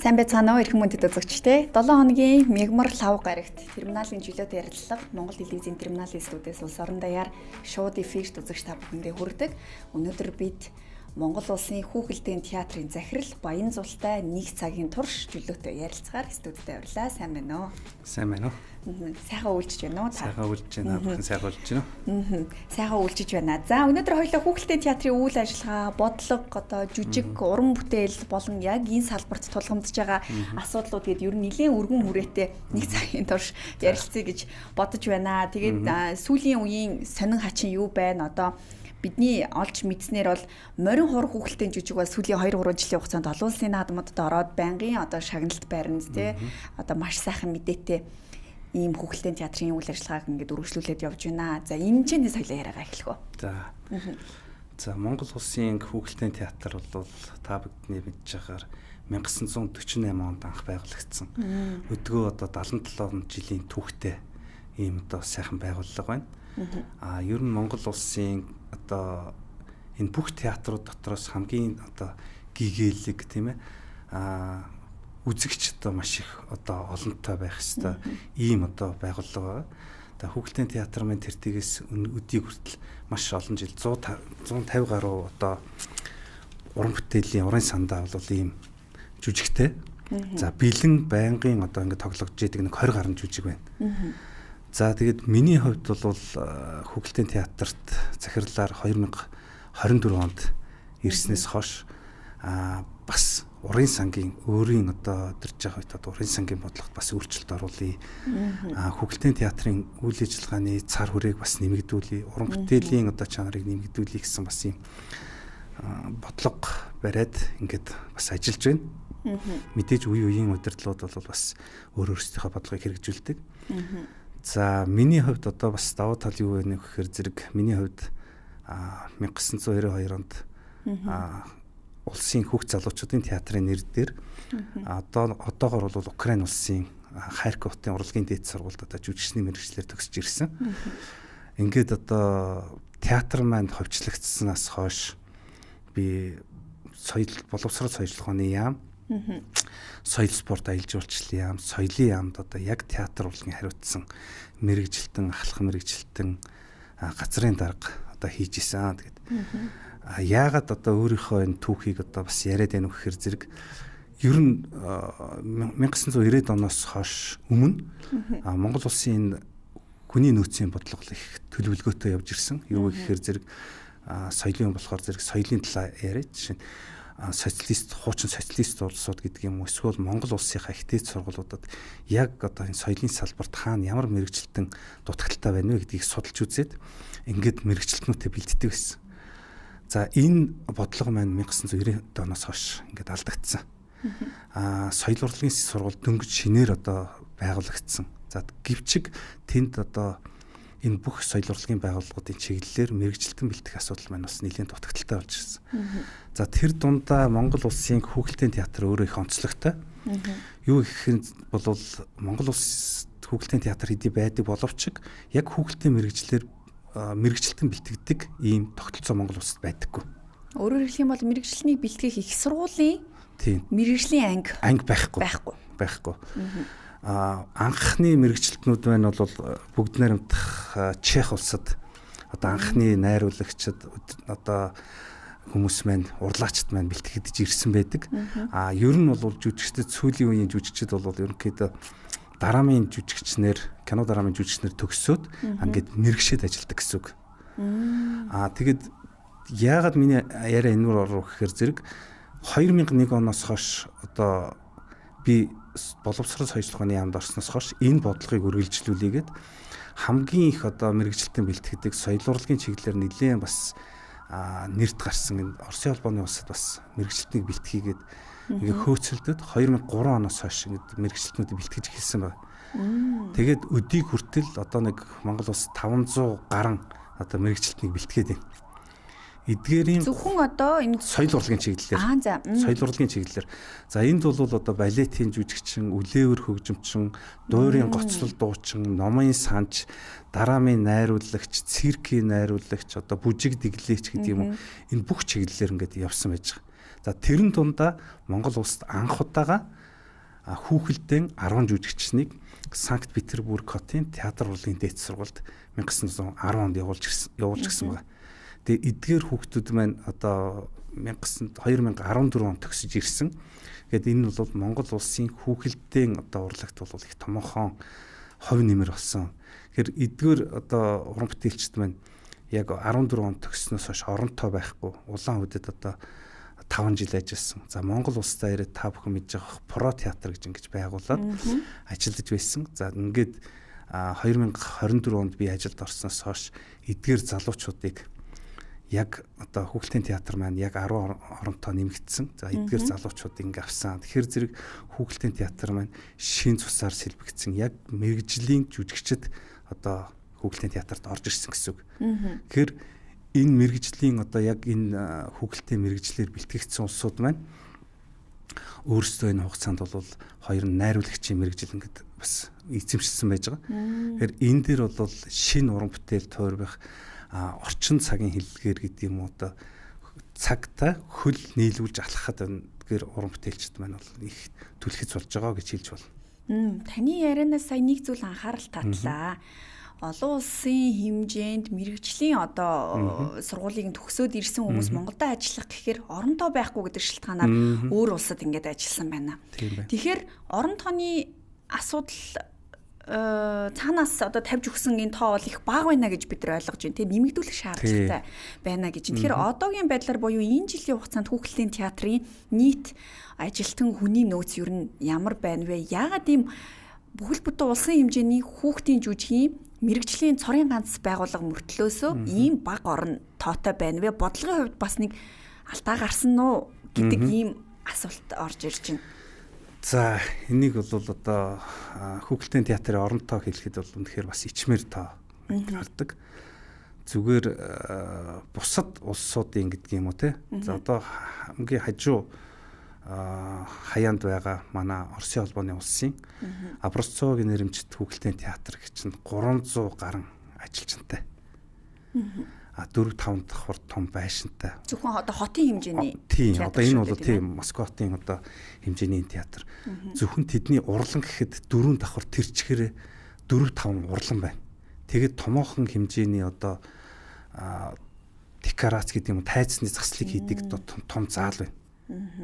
Сайн байцгаана уу эрхэм мөндөд үзэгчтэй. 7 хоногийн мягмар лав гарагт терминалийн чөлөөтэй ярилцлага Монгол телевизийн терминалийн студиэс улс орон даяар шууд эфирт үзэгч та бүхэндээ хүрдэг. Өнөөдөр бид Монгол улсын хүүхэлдэйн театрын захирал Баян Зултай 1 цагийн турш чөлөөтэй ярилцахаар студидд авирлаа. Сайн байна уу? Сайн байна уу? Сайхан үйлчж байна уу? Сайхан үйлчж байна. Бүхэн сайхан үйлчж байна уу? Сайхан үйлчж байна. За өнөөдөр хоёулаа хүүхэлдэйн театрын үйл ажиллагаа, бодлого, одоо жүжиг, уран бүтээл болон яг энэ салбарт тулгамдж байгаа асуудлууд гээд ер нь нэлийн өргөн хүрээтэй 1 цагийн турш ярилцъя гэж бодож байна. Тэгээд сүүлийн үеийн сонин хачин юу байна? Одоо бидний олж мэдснээр бол морин хур хүүхэлдэйн жүжиг бол сүүлийн 2-3 жилийн хугацаанд олон улсын наадмуудад ороод байнгын одоо шагналт байранд тий одоо маш сайхан мэдээтэй ийм хүүхэлдэйн театрын үйл ажиллагааг ингээд үргэлжлүүлээд явж байна. За энэ ч нэг соёлоо яриагаа эхлэх үү. За Монгол улсын хүүхэлдэйн театр бол та бидний мэдж байгаагаар 1948 онд анх байгуулагдсан. Өдгөө одоо 77 жилийн түүхтэй ийм одоо сайхан байгууллага байна. Ер нь Монгол улсын одоо энэ бүх театрууд дотроос хамгийн одоо гэгээлэг тийм ээ үзэгч одоо маш их одоо олонтой байх хэвээр ийм одоо байгууллага. Одоо хүүхэлдэйн театр маань тэртгээс өдийг хүртэл маш олон жил 150 гаруй одоо уран бүтээлийн уран сандаа бол ийм жүжигтэй. За бэлэн байнгын одоо ингэ тоглогдож идэг нэг 20 гаруй жүжиг байна. За тэгээд миний хувьд бол хүүхэлдэйн театрт захирлаар 2024 онд ирснээс хойш бас уран сангийн өөрийн одоо өдөрж байгаа үед одоо уран сангийн бодлогот бас өөрчлөлт оруулъя. Хүүхэлдэйн театрын үйл ажиллагааны цар хүрээг бас нэмэгдүүлье. Уран бүтээлийн одоо чанарыг нэмэгдүүлье гэсэн бас ийм бодлого бариад ингээд бас ажиллаж байна. Мэдээж үе үеийн удирдлууд бол бас өөр өөрсдийнхөө бодлогыг хэрэгжүүлдэг. За миний хувьд одоо бас давуу тал юу вэ гэхээр зэрэг миний хувьд 1992 онд улсын хүүхд залуучуудын театрын нэр дээр одоогоор бол Украин улсын Харьковын урлагийн дээд сургуульд одоо жүжигчний мэргэжлэр төгсөж ирсэн. Ингээд одоо театр маань ховчлогдсанаас хойш би боловсрол соёлын ухааны яам, соёл спорт аялал жуулчлалын яам, соёлын яамд одоо яг театр урлагийн хариуцсан мэргэжилтэн, ахлах мэргэжилтэн газрын дарга одоо хийж исэн. Тэгээд яагаад одоо өөрийнхөө энэ түүхийг одоо бас яриад байна вэ гэхээр зэрэг ер нь 1990-ад оноос хойш өмнө Монгол улсын хүний нөөцийн бодлого их төлөвлөгөөтэй явж ирсэн. Юу гэхээр зэрэг соёлын болохоор зэрэг соёлын талаа яриад жишээ нь хуучин социалист улсууд гэдэг юм уу эсвэл Монгол улсынхаа ихтэй сургуулиудад яг одоо энэ соёлын салбарт хаана ямар мэргэжилтэн дутагдaltaй байна вэ гэдгийг судалж үзээд ингээд мэргэжилтнүүдэд бэлддэг байсан. За энэ бодлого маань 1990 оноос хойш ингээд алдагдсан. Соёл урлагийн сургууль дөнгөж шинээр одоо байгуулагдсан. За гэвчиг тэнд одоо энэ бүх соёл урлагийн байгууллагуудын чиглэлээр мэргэжилтэн бэлтгэх асуудал маань бас нэлээд дутагдaltaй болж ирсэн. За тэр дундаа Монгол улсын хүүхэлдэйн театр өөрөө их онцлогтой. Юу гэхээр бол Монгол улс хүүхэлдэйн театр хэдий байдаг боловч яг хүүхэлдэйн мэргэжилтэн бэлтгэдэг ийм тогтолцоо Монгол улсад байдаггүй. Өөрөөр хэлэх юм бол мэргэжилтний бэлтгэх их сургуулийн мэргэжлийн анги байхгүй. Анхны мэргэжилтнүүд байна бол бүгд найрамдах Чех улсад одоо анхны найруулагчид одоо хүмүүс маань урлагчд маань бэлтгэж ирсэн байдаг. Ер нь бол жүжигчдэд сүүлийн үеийн жүжигчид бол ерөнхийдөө дараамын жүжигчнэр кино дараамын жүжигчнэр төгсөөд ингээд мэргэшээд ажилладаг гэсэн үг. Тэгэд яагаад миний яриа энүүр орох гэхээр зэрэг 2001 оноос хойш одоо би боловсрол соёлын ухааны яамд орсноос хойш энэ бодлогыг үргэлжлүүлээгээд хамгийн их одоо мэргэжилтэн бэлтгэдэг соёл урлагийн чиглэлээр нэлээд бас нэрд гарсан энэ Оросын холбооны улсад бас мэргэжилтнийг бэлтгэгээд ингээ хөөцөлдөд 2003 оноос хойш ингээ мэргэжилтнүүдийг бэлтгэж эхэлсэн байна. Тэгээд өдийг хүртэл одоо нэг Монгол улс 500 гаруй одоо мэргэжилтнийг бэлтгээд байна. Эдгээрийн зөвхөн одоо энэ соёл урлагийн чиглэлээр соёл урлагийн чиглэлээр за энд бол одоо балетын жүжигчин, үлээвэр хөгжимчин, дуурийн гоцлол дуучин, номын санч, дараамын найруулагч, циркийн найруулагч, одоо бүжиг дэглээч гэдэг юм уу энэ бүх чиглэлээр ингээд явсан байж байгаа. За тэрэн дундаа Монгол улсад анх удаага хүүхэлдэйн 10 жүжигчнийг Санкт Петербург хотын театр урлагийн дээд сургуульд 1910 онд явуулж гисэн байна. Тэгээ эдгээр хүүхдүүд маань одоо 2014 онд төгсөж ирсэн. Гэт энэ бол Монгол улсын хүүхэлдэйн одоо урлагт бол их томоохон хувь нэмэр болсон. Тэгэхээр эдгээр одоо уран бүтээлчд маань яг 14 онд төгснөөс хойш оронтой байхгүй улаан үдэд одоо 5 жил ажилласан. За Монгол улстай ирээд та бүхэн мэдж байгаа Про театр гэж ингэж байгуулад ажиллаж байсан. За ингээд 2024 онд би ажилд орсноос хойш эдгээр залуучуудыг яг одоо хүүхэлдэйн театр маань яг 10 оронтой нэмэгдсэн. За эдгээр залуучуудыг ингээ авсан. Тэгэхээр зэрэг хүүхэлдэйн театр маань шин цусаар сэлбэгдсэн. Яг мэрэгжлийн жүжигчд одоо хүүхэлдэйн театрт орж ирсэн гэсэн үг. Тэгэхээр энэ мэрэгжлийн одоо яг энэ хүүхэлдэйн мэрэгжлэр бэлтгэгдсэн улсууд маань өөрсдөө энэ хугацаанд бол хоёр найруулагчийн мэрэгжил ингээд бас эзэмшсэн байж байгаа. Тэгэхээр энэ дээр бол шинэ уран бүтээл тойрох орчин цагийн хэллэгээр гэдэг юм уу одоо цагтаа хөл нийлүүлж алхахад гэр уран бүтээлчд маань бол их түлхэц болж байгаа гэж хэлж байна. Таны ярианаас сая нэг зүйл анхаарал татлаа. Олон улсын хэмжээнд мэрэгжлийн одоо сургуулийг төгсөөд ирсэн хүмүүс Монголд ажиллах гэхээр оронтой байхгүй гэдэг шалтгаанаар өөр улсад ингээд ажилласан байна. Тэгэхээр орон тооны асуудал цаанаас одоо тавьж өгсөн энэ тоо бол их бага байна гэж бид нар ойлгож байна. Тэ нэмэгдүүлэх шаардлагатай байна гэж. Тэгэхээр одоогийн байдлаар буюу энэ жилийн хугацаанд хүүхэлдэйн театрын нийт ажилтан хүний нөөц ер нь ямар байна вэ? Яагаад ийм бүхэл бүтэн улсын хэмжээний хүүхдийн жүжигийн мэрэгжлийн цорын ганц байгууллага мөртлөөсөө ийм бага орон тоотой байна вэ? Бодлогын хувьд бас нэг алдаа гарсан уу гэдэг ийм асуулт орж ирж байна. За энийг бол одоо хүүхэлдэйн театрын орон тоо хэлэхэд бол үнэхээр бас ичмэр тоо гардаг. Зүгээр бусад улсуудын гэдэг юм уу те. За одоо хамгийн хажуу хаяанд байгаа манай Оросын холбооны улсын Образцовыг нэрэмжит хүүхэлдэйн театр гэж чинь 300 гаруй ажилчинтай. 4-5 давхар том байшинтай. Зөвхөн одоо хотын хэмжээний театр. Одоо энэ бол тийм Москва хотын одоо хэмжээний театр. Зөвхөн тэдний урлан гэхэд 4 давхар тэрчгэрээ 4-5 урлан байна. Тэгээд томоохон хэмжээний одоо декорац гэдэг юм уу тайцны заслыг хийдэг том заал байна.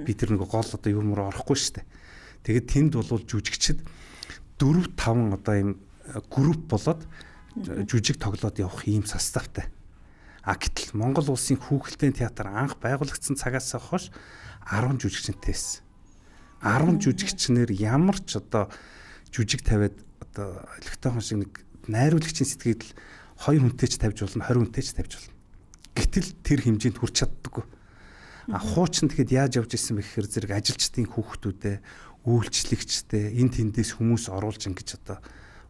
Би тэр нэг гол одоо юмруу орохгүй шүү дээ. Тэгээд тэнд бол жүжигчд 4-5 одоо ийм групп болоод жүжиг тоглоод явах ийм составтай. Гэтэл Монгол улсын хүүхэлдэйн театр анх байгуулагдсан цагаас хойш 10 жүжигчнтэй байсан. 10 жүжигчнэр ямар ч одоо жүжиг тавиад одоо электron шиг нэг найруулагчийн сэтгэл 2 хүнтэй ч тавьж болно, 20 хүнтэй ч тавьж болно. Гэтэл тэр хэмжээнд хүрч чаддаггүй. Хуучин тэгэхэд яаж явж исэн бэ гэхээр зэрэг ажилчдын хүүхдүүдээ, үйлчлэгчтэй, энэ тэндээс хүмүүс оруулж ингэж одоо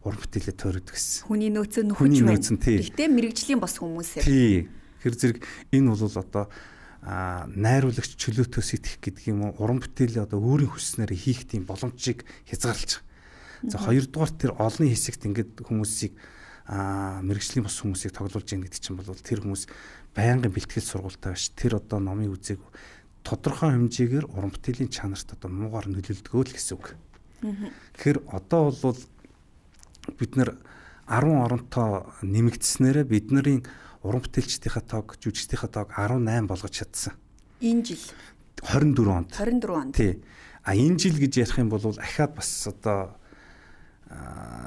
уран бүтээлээ тойрдог гэсэн. Хүний нөөцөө нөхөж байна. Гэхдээ мэрэгжлийн бос хүмүүсээр. Тий. Тэр зэрэг энэ бол одоо найруулагч чөлөөтөө сэтгэх гэдэг юм уу уран бүтээлээ одоо өөрийн хүснээр хийх тийм боломжийг хязгаарлаж байгаа. За хоёрдугаар тэр олонний хэсэгт ингээд хүмүүсийг мэрэгжлийн бос хүмүүсийг тоглуулж яах гэдэг чинь бол тэр хүмүүс байнгын бэлтгэл сургуультай биш. Тэр одоо номыг үзээг тодорхой хэмжээгээр уран бүтээлийн чанарт одоо муугаар нөлөөлдгөө л гэсэн үг. Тэгэхээр одоо бол бид нэр 10 оронтой нэмэгдснээрээ бидний уран бүтээлчдийнхээ тоог, жүжигчдийнхээ тоог 18 болгож чадсан. Энэ жил 24 онд. 24 онд. Тий. Энэ жил гэж ярих юм бол ахаад бас одоо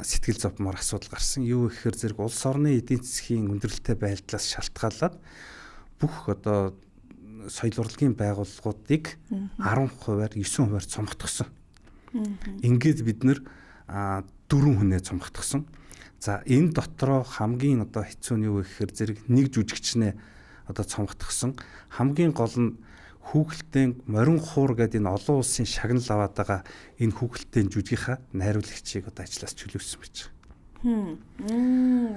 сэтгэл зовмоор асуудал гарсан. Юу гэхээр зэрэг улс орны эдийн засгийн өндөрлөлттэй байдлаас шалтгаалаад бүх одоо соёл урлагийн байгууллагуудыг 10%-аар 9%-аар цомгтгосон. Ингээд бид нэр 4 хүнээ цомгтгосон. За энэ дотроо хамгийн одоо хэцүү нь юу гэхээр зэрэг нэг жүжигчнээ одоо цомгтгосон. Хамгийн гол нь хүүхэлдэйн морин хуур гэдэг энэ олон улсын шагнал аваад байгаа энэ хүүхэлдэйн жүжигийнхаа найруулагчийг одоо ажлаас чөлөөсөн байж байгаа.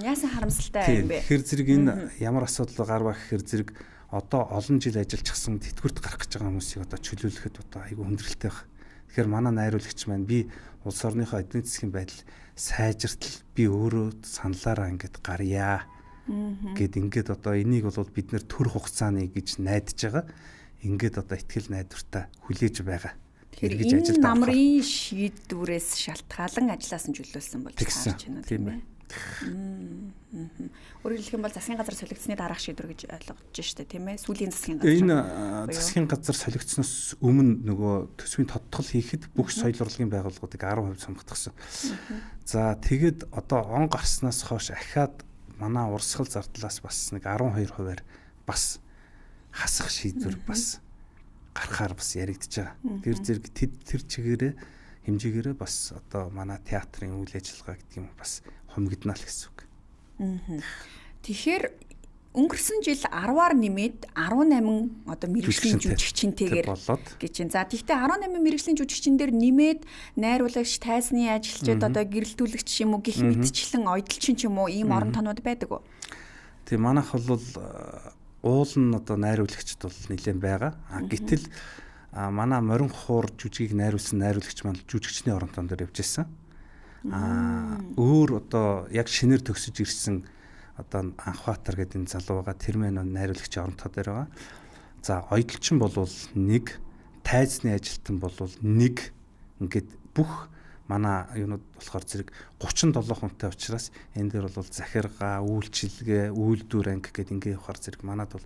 Яасан харамсалтай юм бэ? Тэгэхээр зэрэг энэ ямар асуудал гарва гэхээр зэрэг одоо олон жил ажиллажчихсан тэтгэврт гарах гэж байгаа хүмүүсийг одоо чөлөөлөхөд одоо айгүй хүндрэлтэй байна. Тэгэхээр манай найруулагч маань би улс орныхоо эдийн засгийн байдал сайжиртал би өөрөө саналаараа ингээд гарьяа гэд ингээд одоо энийг бол бид нэр төр хугацааны гэж найдаж байгаа. Ингээд одоо ихтгэл найдвартай хүлээж байгаа Тэгэхээр энэ намрын шийдвэрээс шалтгаалan ажилласан чөлөөлсөн болж таарч байна тийм ээ. Өөрөөр хэлэх юм бол засгийн газар солигдсны дараах шийдвэр гэж ойлгож штэ тийм ээ. Сүүлийн засгийн газар. Энэ засгийн газар солигдсноос өмнө нөгөө төсвийн тодтгол хийхэд бүх соёл урлагийн байгууллагуудыг 10% сонгогдсон. За тэгэд одоо он гарснаас хойш ахаад манай урсгал зардлаас бас нэг 12%-аар бас хасах шийдвэр бас гарахаар бас яригдж байгаа. Тэр зэрэг тэр чигээрээ хэмжээгээрээ бас одоо манай театрын үйл ажиллагаа гэдэг юм бас хумигдана л гэсэн үг. Тэгэхээр өнгөрсөн жил 10-аар нэмээд 18 одоо мэргэжлийн жүжигчинтэйгээр гэж байна. За тэгвэл 18 мэргэжлийн жүжигчин дээр нэмээд найруулагч, тайзны ажилчид одоо гэрэлтүүлэгч юм уу гих мэтчлэн ойдлчин ч юм уу ийм орон тонууд байдаг уу? Тийм манайх бол уул нь одоо найруулагчд бол нэлээд байгаа. Гэтэл манай морин хуур жүжигийг найруулсан найруулагч маань жүжигчний орон тоон дээр явж байсан. Өөр одоо яг шинээр төгсөж ирсэн одоо Анхбаатар гэдэг энэ залуу байгаа. Тэр мэн найруулагчийн орон тоо дээр байгаа. За ойдлчин бол нэг, тайзны ажилтан бол нэг, ингээд бүх манай юунууд болохоор зэрэг 37 хүнтэй учраас энэ дээр бол захиргаа, үйлчилгээ, үйлдвэр анги гэдэг ингээ явахаар зэрэг манад бол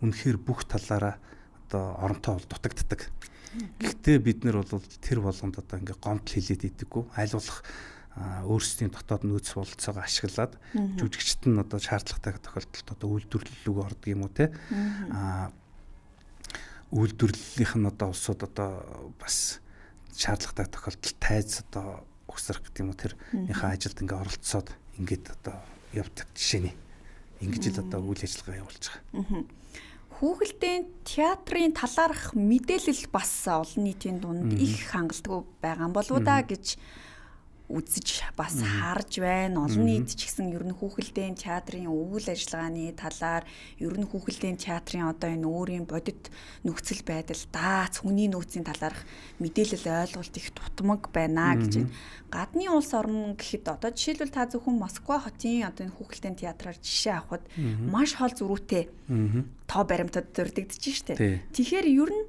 үнэхээр бүх талаараа одоо оронтой бол дутагддаг. Гэхдээ бид нар бол тэр болгонд одоо ингээ гомдол хилээд идэггүй. Аль болох өөрсдийн дотоод нөөц бололцоогоо ашиглаад жүжигчт нь одоо шаардлагатай тохиолдолд одоо үйлдвэрлэлүүг ордог юм уу те. Үйлдвэрлэлийнх нь одоо улсууд одоо бас шаардлагатай тохиолдолд тайз одоо өгсрөх гэдэг юм уу тэрнийхээ ажилд ингээ оролцоод ингээд одоо явдаг жишээний ингэж л одоо үйл ажиллагаа явуулж байгаа. Хүүхэлдэйн театрын талаарх мэдээлэл бас олон нийтийн дунд их хангалттай байгаа болов уу да гэж үзэж бас харж байна. Олон нийт ч гэсэн ер нь хүүхэлдэйн театрын үйл ажиллагааны талаар ер нь хүүхэлдэйн театрын одоо энэ өөрийн бодит нөхцөл байдал даац хүний нөөцийн талаарх мэдээлэл ойлголт их тутмаг байна гэж байна. Гадны улс орн гэхэд одоо жишээлбэл та зөвхөн Москва хотын одоо энэ хүүхэлдэйн театраар жишээ авахад маш хол зөрүүтэй тоо баримтад дурддагдж штэ. Тэгэхээр ер нь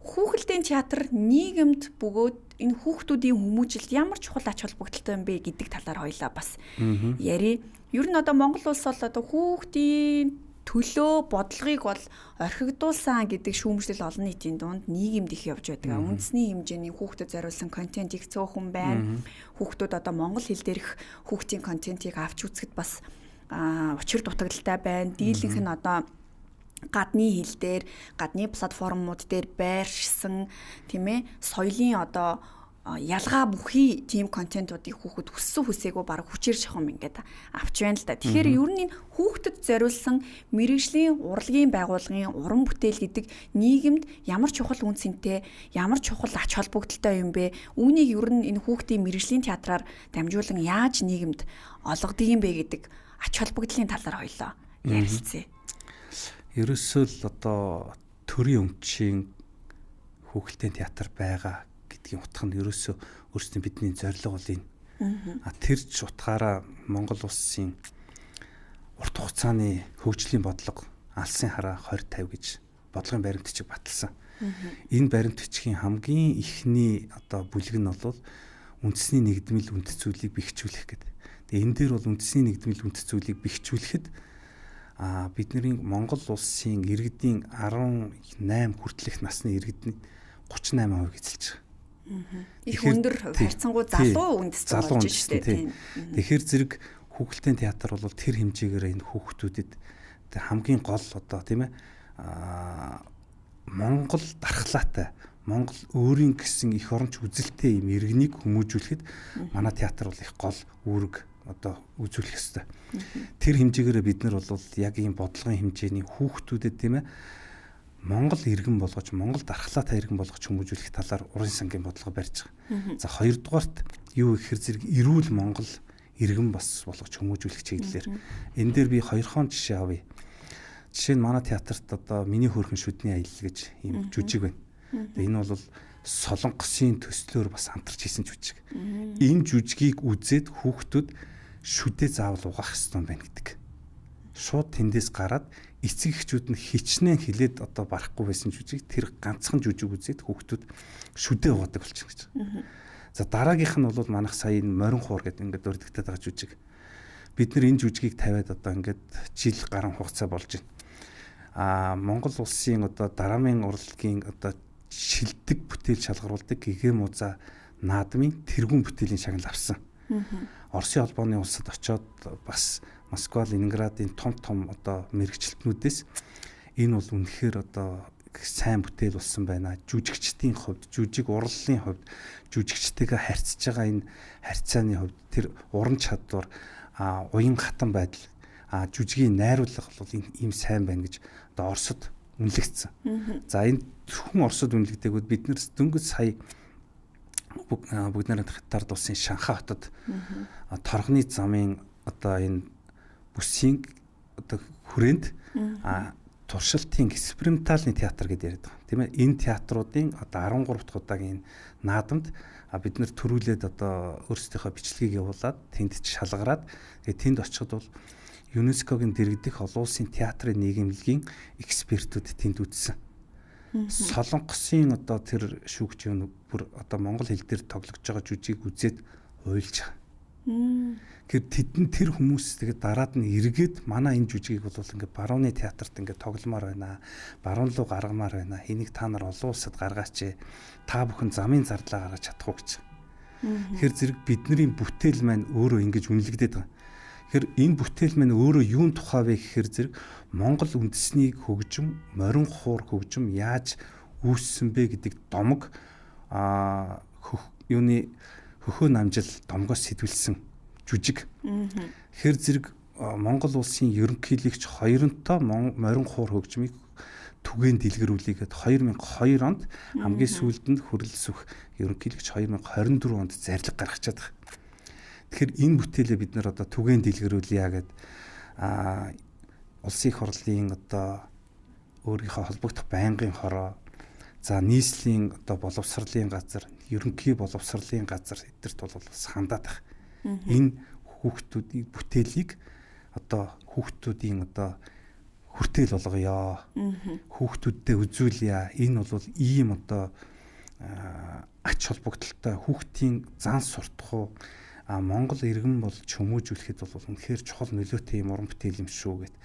хүүхэлдэйн театр нийгэмд бөгөөд энэ хүүхдүүдийн хүмүүжилд ямар чухал ач холбогдолтой юм бэ гэдэг талаар хоёлаа бас яри. Ер нь одоо Монгол улс бол одоо хүүхдийн төлөө бодлогыг бол орхигдуулсан гэдэг шүүмжлэл олон нийтийн дунд нийгэмд их явж байдаг. Үндэсний хэмжээний хүүхдэд зориулсан контент их цөөхөн байна. Хүүхдүүд одоо монгол хэл дээрх хүүхдийн контентийг авч үзэхэд бас учир дутагдaltaй байна. Дийлэнх нь одоо гадны хэл дээр, гадны платформуд дээр байршсан тийм ээ соёлын одоо ялгаа бүхий тийм контентуудыг хүүхэд хүссэн хүсээгүй баг хүчээр шахам ингээд авч байна л да. Тэгэхээр ер нь энэ хүүхдэд зориулсан мэргэжлийн урлагийн байгууллагын уран бүтээл гэдэг нийгэмд ямар чухал үн цэнтэй, ямар чухал ач холбогдолтой юм бэ? Үүнийг ер нь энэ хүүхдийн мэргэжлийн театраар дамжуулан яаж нийгэмд олгодог юм бэ гэдэг ач холбогдлын талаар хоёлоо ярилцъя. Ерөөсөө л одоо төрийн өмчийн хүүхэлдэйн театр байгаа гэдгийн утга нь ерөөсөө өөрсдийн бидний зорилго бол энэ. Тэр ч утгаараа Монгол улсын урт хугацааны хөгжлийн бодлого алсын хараа 2050 гэж бодлогын баримт бичиг баталсан. Энэ баримт бичгийн хамгийн ихний одоо бүлэг нь бол үндэсний нэгдмэл үндэс зүйлийг бэхжүүлэх гэдэг. Тэгээ энэ дээр бол үндэсний нэгдмэл үндэс зүйлийг бэхжүүлэхэд бидний Монгол улсын иргэдийн 18 хүртэлх насны иргэдний 38% эзэлж байгаа. Их өндөр харьцангуй залуу үндэстэн болж шүү дээ. Тэгэхээр зэрэг хүүхэлдэйн театр бол тэр хэмжээгээр энэ хүүхдүүдэд хамгийн гол одоо тийм ээ Монгол дархлаатай Монгол өөрийн гэсэн их оронч үзэлтэй юм иргэнийг хүмүүжүүлэхэд манай театр бол их гол үүрэг одоо үзүүлэх ёстой. Тэр хэмжээгээр бид нар бол яг ийм бодлогын хэмжээний хүүхдүүдэд тийм ээ Монгол иргэн болгож Монгол дархлаатай иргэн болгож хүмүүжүүлэх талаар уран сангийн бодлого барьж байгаа. За хоёрдугаарт юу гэхээр зэрэг эрүүл Монгол иргэн бас болгож хүмүүжүүлэх чиглэлээр энэ дээр би хоёрхон жишээ авъя. Жишээ нь манай театрт одоо миний хөөрхөн шүдний аялал гэж ийм жүжиг байна. Энэ бол Солонгосын төслөөр бас хамтарч хийсэн жүжиг. Энэ жүжигийг үзээд хүүхдүүд шүдээ заавал угаах ёстой байна гэдэг. шууд тэндээс гараад эцэг эхчүүд нь хичнээн хилээд одоо барахгүй байсан жүжиг тэр ганцхан жүжиг үзээд хүүхдүүд шүдээ уудаг болчихно гэж. За дараагийнх нь бол манайх сая энэ морин хуур гэдэг ингээд өрдөгдөд байгаа жүжиг. Бид нар энэ жүжигийг тавиад одоо ингээд жил гарan хугацаа болж байна. Монгол улсын одоо драмын урлагийн одоо шилдэг бүтээл шалгаруулдаг гэгэм уза наадмын тэргүүн бүтээлийн шагнал авсан. Оросын холбооны улсад очоод бас Москва, Ленинградын том одоо мэрэгчлэтнүүдээс энэ бол үнэхээр одоо сайн бүтээл болсон байна. Жүжигчдийн хувьд, жүжиг урлалын хувьд, жүжигчтэйгээ харьцаж байгаа энэ харьцааны хувьд тэр уран чадвар, уян хатан байдал, жүжигийн найруулга бол ийм сайн байна гэж одоо Оросд үнэлэгдсэн. За энэ зөвхөн Оросд үнэлэгдээгүүд бид нэр дөнгөж сая бүгд нарийн хятад улсын Шанхай хотод торгоны замын одоо энэ бүсийн одоо хүрээнд туршилтын экспериментальны театр гэдээ яриад байгаа. Тийм ээ, энэ театруудын одоо 13 дахь удаагийн наадамд бид нэр төрүүлээд одоо өөрсдийнхөө бичлэгийг явуулаад тэнд шалгараад тэнд очиход бол ЮНЕСКОгийн дэргэдэх олон улсын театрын нийгэмлэгийн экспертүүд тэнд үзсэн. Солонгосын одоо тэр шүүгчийн бүр одоо монгол хэл дээр тоглож байгаа жүжиг үзээд уйлж байгаа. Тэгэхээр тэдэн тэр хүмүүс тэгээд дараад нь эргээд манай энэ жүжигийг бол ингээд барууны театрт ингээд тогломоор байна. Баруун руу гаргамаар байна. Энийг та нар олон улсад гаргаач. Та бүхэн замын зардлаа гаргаж чадахгүй гэж. Тэгэхээр зэрэг бидний бүтээл маань өөрөө ингэж үнэлэгдээд байгаа. Тэгэхээр энэ бүтээл маань өөрөө юун тухай вэ гэхээр зэрэг Монгол үндэсний хөгжим, морин хуур хөгжим яаж үүссэн бэ гэдэг домог юуны хөхөө намжил домгоос сэтвэлсэн жүжиг. Тэгэхээр зэрэг Монгол улсын ерөнхийлөгч хоёрынтой морин хуур хөгжмийг түгээн дэлгэрүүлээгээд 2002 онд хамгийн сүүлд нь хөрөлсөх ерөнхийлөгч 2024 онд зарлиг гаргачаад байгаа. Тэгэхээр энэ бүтээлээ бид нар одоо түгээн дэлгэрүүлье гэд улсын их хурлын одоо өөрийнхөө холбогдох байнгын хороо, за нийслэлийн одоо боловсролын газар, ерөнхий боловсролын газар эдгэрт бол хандаад байгаа. Энэ хүүхдүүдийн бүтээлийг одоо хүүхдүүдийн одоо хүртэл болгоё. Хүүхдүүддээ үзүүлье. Энэ бол ийм одоо ач холбогдолтой хүүхдийн зан суртахуу Монгол иргэн бол чөмөөжүүлэхэд бол үнэхээр чухал нөлөөтэй юм уран бүтээл юм шүү гэд.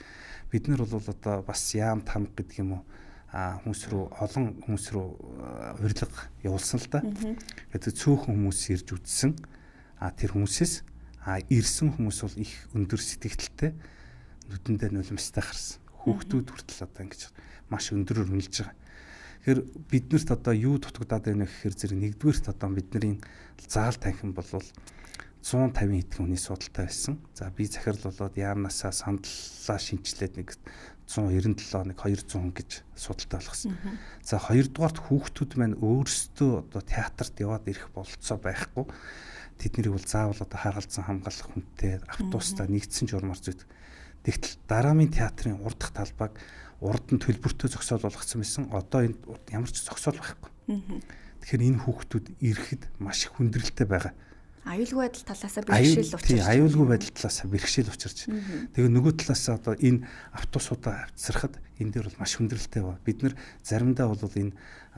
Бид нар бол одоо бас яам тамга гэдэг юм уу хүмүүс рүү олон хүмүүс рүү урилга явуулсан л да. Тэгээд цөөхөн хүмүүс ирж үзсэн. Тэр хүмүүсээс ирсэн хүмүүс бол их өндөр сэтгэгдэлтэй нүдэндээ нулимстай харсан. Хүүхдүүд хүртэл одоо ингэж маш өндөрөөр үнэлж байгаа. Тэгэхээр биднэрт одоо юу дутагдаад байна гэхээр зэрэг нэгдүгээрт одоо бидний заал танхим бол 150 хэдэн хүний судалтай байсан. За би захирал болоод яамнасаа сандлаа шинчлээд нэг 197 нэг 200 хүн гэж судалтай болгосон. За хоёрдугаарт хүүхдүүд маань өөрсдөө одоо театрт яваад ирэх болцоо байхгүй. Тэднийг бол заавал одоо харгалзан хамгаалах хүнтэй автобустай нэгдсэн журмаар зүйдэг. Тэгтэл дараамын театрын урд дахь талбайг урд нь төлбөртэй зогсоол болгоцсон байсан. Одоо энэ ямар ч зогсоол байхгүй. Тэгэхээр энэ хүүхдүүд ирэхэд маш их хүндрэлтэй байгаа. Аюулгүй байдал талаасаа бэрхшээл учирч. Аюулгүй байдал талаасаа бэрхшээл учирч. Тэгээ нөгөө талаасаа одоо энэ автобусуудаа авцрахад энэ дээр бол маш хүндрэлтэй ба. Бид нар заримдаа бол энэ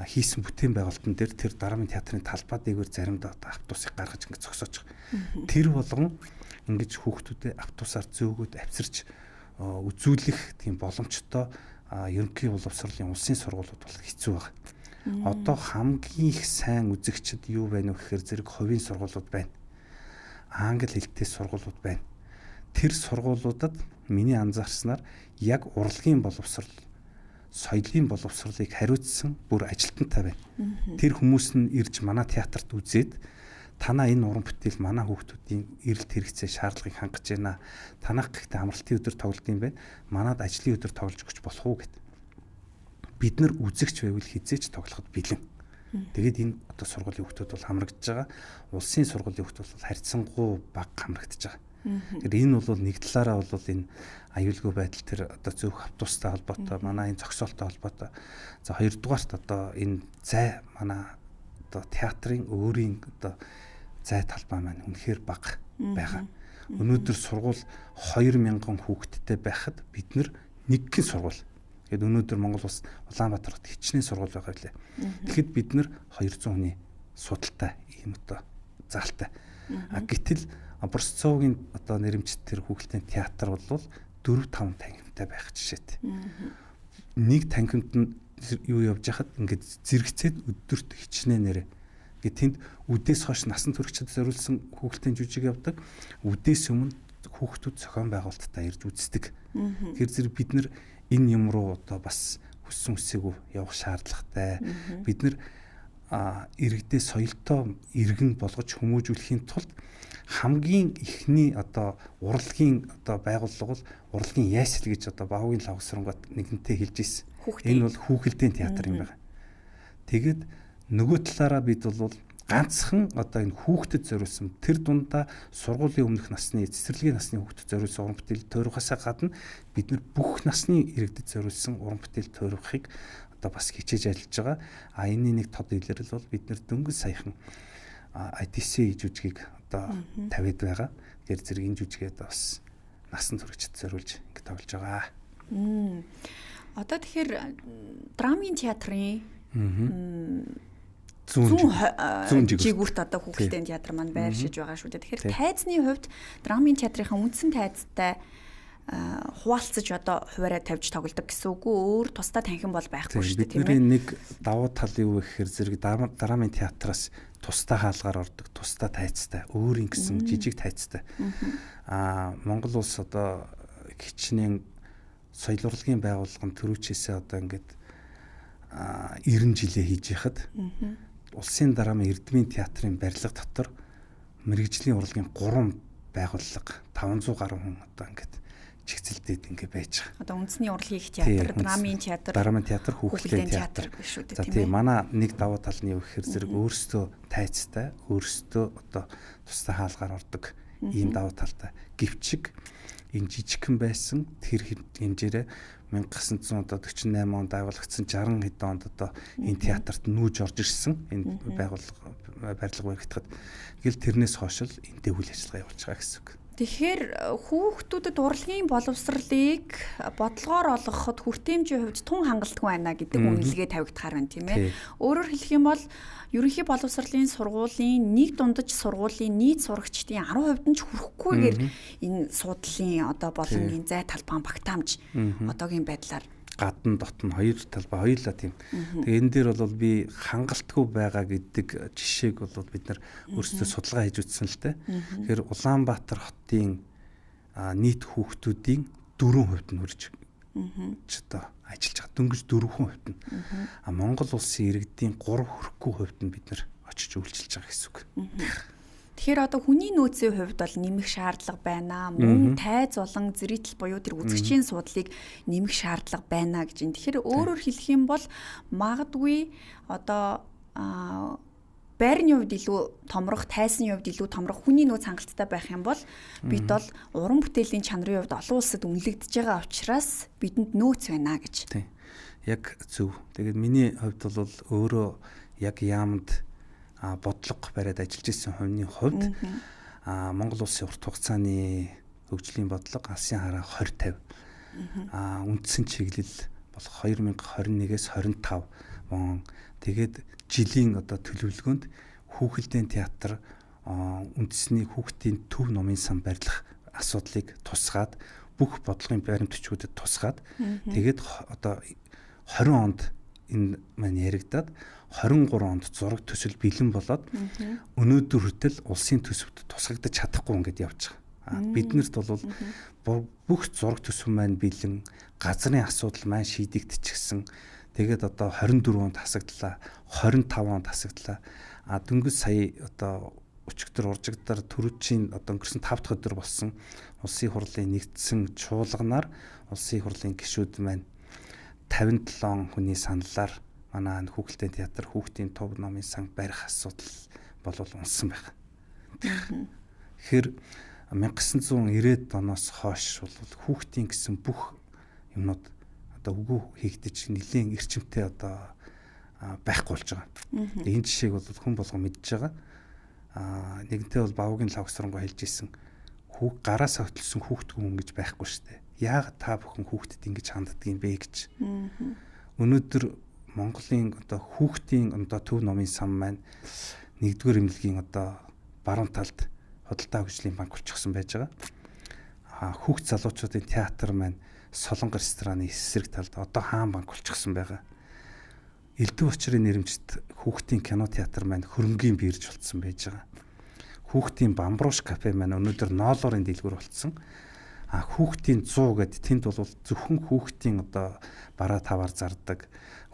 хийсэн бүтээн байгуулалтын дээр тэр дараамын театрын талбай дээгүүр заримдаа одоо автобусыг гаргаж ингэ зогсоож байгаа. Тэр болгон ингэж хүүхдүүдэд автобусаар зөөгөөд авчирч үзүүлэх тийм боломжтой ерөнхий боловсролын улсын сургуулиуд бол хэцүү байна. Одоо хамгийн их сайн үзэгчд юу байна вэ гэхээр зэрэг хувийн сургуулиуд байна. Англи хэлтэй сургуулиуд байна. Тэр сургуулиудад миний анзаарснаар яг урлагийн боловсрол, соёлын боловсролыг хариуцсан бүр ажилтнтай байна. Тэр хүмүүс нь ирж манай театрт үзээд танаа энэ уран бүтээл манай хүүхдүүдийн эрэлт хэрэгцээ шаардлагыг хангаж байна. Танах гэхдээ амралтын өдөр тоглолт юм байна. Манад ажлын өдөр тоглож өгч болох уу гэд. Бид нар үзэгч байвал хизээч тоглоход бэлэн. Тэгээд энэ одоо сургуулийн хүүхдүүд бол хамрагдж байгаа. Улсын сургуулийн хүүхдүүд бол харьцангуй бага хамрагдж байгаа. Тэгэхээр энэ бол нэг талаараа бол энэ аюулгүй байдал тэр одоо зөвх автобустай холбоотой, манай энэ зогсоолтой холбоотой. За хоёрдугаарт одоо энэ зай манай одоо театрын өөрийн одоо зай талбай маань үнэхээр бага байгаа. Өнөөдөр сургууль 2000 хүүхэдтэй байхад бид нар нэгэн сургууль. Тэгэд өнөөдөр Монгол улс Улаанбаатар хотод хичнээн сургууль байгаа билээ. Тэгэхэд бид нар 200 хүний судалтай ийм одоо заалтай. Гэтэл Борцовгийн одоо нэрэмжит тэр хүүхэлдэйн театр бол 4-5 танхимтай байх жишээтэй. Нэг танхимд нь юу явж хахад ингээд зэрэгцээд өдөрт хичнээнээр гэ тэнд үдээс хойш насан туршид зориулсан хүүхэлдэйн жүжиг явдаг. Үдээс өмнө хүүхдүүд зохион байгуулалтаа ирж үздэг. Тэр зэрэг бид нар энэ юм руу одоо бас хүссэн үсээгүй явах шаардлагатай. Бид нар иргэдээ соёлтой иргэн болгож хүмүүжүүлэхийн тулд хамгийн ихний одоо урлагийн одоо байгууллага бол урлагийн яйсэл гэж одоо Баавгийн лавсрангууд нэгэнтээ хэлж ирсэн. Энэ бол хүүхэлдэйн театр юм байна. Тэгэд нөгөө талаараа бид бол ганцхан одоо энэ хүүхдэд зориулсан тэр дундаа сургуулийн өмнөх насны цэцэрлэгийн насны хүүхдэд зориулсан уран бүтээл тойргохоосаа гадна бид нар бүх насны иргэдэд зориулсан уран бүтээл тойргохыг одоо бас хичээж ажиллаж байгаа. Энэний нэг тод илэрэл бол бид нар дөнгөж саяхан ITC жүжигийг одоо тавиад байгаа. Тэр зэрэг энэ жүжигээ бас насан туршид зориулж ингэ тоглож байгаа. Одоо тэгэхээр драмын театрын зүүн жигүүрт одоо хүүхэлдэйн театр маань байршиж байгаа шүү дээ. Тэгэхээр тайзны хувьд драмын театрынхаа үндсэн тайзтай хуваалцаж одоо хуваараа тавьж тоглодог гэсэн үг үү? Өөр тусдаа танхим бол байхгүй шүү дээ, тийм ээ. Бидний нэг давуу тал юу гэхээр зэрэг драмын театраас тусдаа хаалгаар ордог, тусдаа тайцтай, өөр ингэсэн жижиг тайцтай. Монгол улс одоо хичнээн соёл урлагийн байгууллагын төрүүчээсээ одоо ингээд 90 жилээ хийж яхад улсын драмын эрдмийн театрын барилга дотор мэрэгжлийн урлагийн 3 байгууллага 500 гаруй хүн одоо ингээд чигцэлдээд ингээ байж байгаа. Одоо үндэсний урлагийн их театр, драмын театр, хүүхэлдэйн театр шүү дээ. За тийм манай нэг давуу тал нь юу гэхээр зэрэг өөрсдөө тайцтай, өөрсдөө одоо тусдаа хаалгаар ордог ийм давуу талтай. Гэвчиг энэ жижигхэн байсан тэр хэмжээрээ 1948 онд байгуулагдсан 60 хэдэн онд одоо энэ театрт нүүж орж ирсэн энэ байгууллага барилга баригдахад тэгэл тэрнээс хойш л энтэй үйл ажиллагаа явуулж байгаа гэсэн үг. Тэгэхээр хүүхдүүдэд урлагийн боловсролыг бодлогоор олгоход хүртээмжийн хувьд тун хангалтгүй байна гэдэг үнэлгээ тавигдахаар байна, тийм ээ. Өөрөөр хэлэх юм бол ерөнхий боловсролын сургуулийн нэг дундаж сургуулийн нийт сурагчдын 10% нь ч хүрэхгүйгээр энэ суудлын одоо болон энэ зай талбайн багтаамж одоогийн байдлаар гадна дотн хоёр талбай хоёулаа тийм. Тэгээ энэ дээр бол би хангалтгүй байгаа гэдэг жишээг бол бид нар өөрсдөө судалгаа хийж үзсэн л дээ. Тэгэхээр Улаанбаатар хотын нийт хүүхдүүдийн 4% нь хүрж одоо ажиллаж байгаа. Дөнгөж 4% нь. Монгол улсын иргэдийн 3 хүрэхгүй хувьд нь бид нар очиж үйлчилж байгаа гэсэн үг. Тэгэхээр одоо хүний нөөцийн хувьд бол нэмэх шаардлага байна. Мөн тайз болон зэрэгтэл буюу тэр үзэгчийн суудлыг нэмэх шаардлага байна гэж юм. Тэгэхээр өөрөөр хэлэх юм бол магадгүй одоо байрны хувьд илүү томрох, тайзны хувьд илүү томрох хүний нөөц хангалттай байх юм бол бид бол уран бүтээлийн чанарын хувьд олон улсад үнэлэгдэж байгаа учраас бидэнд нөөц байна гэж. Тийм. Яг зөв. Тэгээд миний хувьд бол өөрөө яг яамд бодлого бариад ажиллаж исэн хувийн хувьд Монгол улсын урт хугацааны хөгжлийн бодлого алсын хараа 2050 үндсэн чиглэл болох 2021-с 25 он тэгээд жилийн одоо төлөвлөгөөнд хүүхэлдэйн театр үндэсний хүүхдийн төв номын сан барилах асуудлыг тусгаад бүх бодлогын баримтчгүүдэд тусгаад тэгээд одоо 20 онд энэ маань яригадаад 23 онд зураг төсөл бэлэн болоод өнөөдөр хүртэл улсын төсөвт тусгагдаж чадахгүй ингээд явж байгаа. Биднэрт бол бүх зураг төсөв маань бэлэн, газрын асуудал маань шийдэгдчихсэн. Тэгээд одоо 24 онд хасагдлаа, 25 онд хасагдлаа. Дөнгөж сая одоо өчигдөр уржигдаар төрүүчийн одоо өнгөрсөн 5 дахь өдөр болсон улсын хурлын нэгдсэн чуулганаар улсын хурлын гишүүд маань 57 хүний саналаар манай хүүхэлдэйн театр хүүхдийн төв номын сан барих асуудал болол унсан байна. Тэгэхээр 1990-ад оноос хойш бол хүүхдийн гэсэн бүх юмнууд одоо үгүй хийгдэж нэлийн эрчимтэй одоо байхгүй болж байгаа. Энэ жишээг бол хүн болгон мэдж байгаа. Нэгэнтээ бол Баавгийн лавсрангуу хэлж исэн гараасаа хөтлсөн хүүхдгүй хүн гэж байхгүй шүү дээ. Яагаад та бүхэн хүүхдэд ингэж ханддаг юм бэ гэж. Өнөөдөр Монголын одоо хүүхдийн одоо төв номын сан маань 1-р эмнэлгийн одоо баруун талд худалдаа хөгжлийн банк болчихсон байж байгаа. Хүүхд залуучуудын театр маань Солонгор рестораны эсрэг талд одоо хаан банк болчихсон байгаа. Элдв очрын нэрмжит хүүхдийн кино театр маань хөрөнгөний бирж болцсон байж байгаа. Хүүхдийн бамбрууш кафе маань өнөөдөр ноолорын дэлгүүр болцсон. Хүүхдийн 100 гэд тэнд бол зөвхөн хүүхдийн одоо бараа таваар зардаг,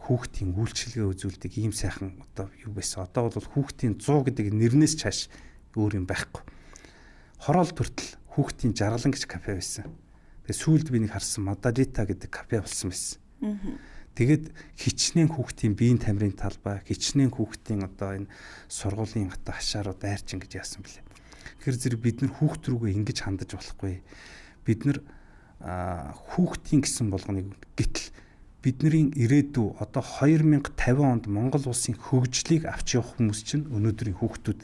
хүүхдийн үйлчилгээ үзүүлдэг ийм сайхан одоо юу байсан. Одоо бол хүүхдийн 100 гэдэг нэрнээс чааш өөр юм байхгүй. Хороол төртөл хүүхдийн жаргалан гэж кафе байсан. Тэгээ сүүлд би нэг харсан Мадалита гэдэг кафе болсон байсан. Тэгээд хичнээн хүүхдийн биеийн тамирын талбай, хичнээн хүүхдийн одоо энэ сургуулийн одоо хашаарууд дайрчин гэж яасан бэлээ. Тэгэхээр зэрэг бид нар хүүхд рүүгээ ингэж хандаж болохгүй. Бид нар хүүхдийн гэсэн болгоныг гэтэл бидний ирээдүй одоо 2050 онд Монгол улсын хөгжлийг авч явах хүмүүс чинь өнөөдрийн хүүхдүүд.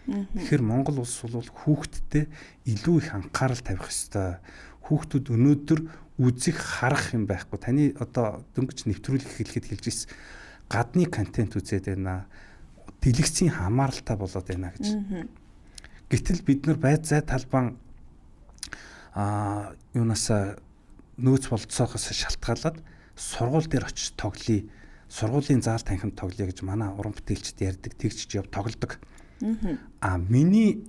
Тэгэхээр Монгол улс бол хүүхдтэй илүү их анхаарал тавих ёстой. Хүүхдүүд өнөөдөр үзэх харах юм байхгүй. Таны одоо дөнгөж нэвтрүүлэг хэлэхэд хэлж ирсэн гадны контент үзээд байна. Дэлгэцийн хамааралтай болоод байна гэж. Гэтэл бид нар байд зай талбан юунасаа нөөц болцоохоос шалтгаалаад сургууль дээр очиж тоглоё. Сургуулийн заал танхимд тоглоё гэж манай уран бүтээлчд ярьдаг, тэгж яв тоглодог. Миний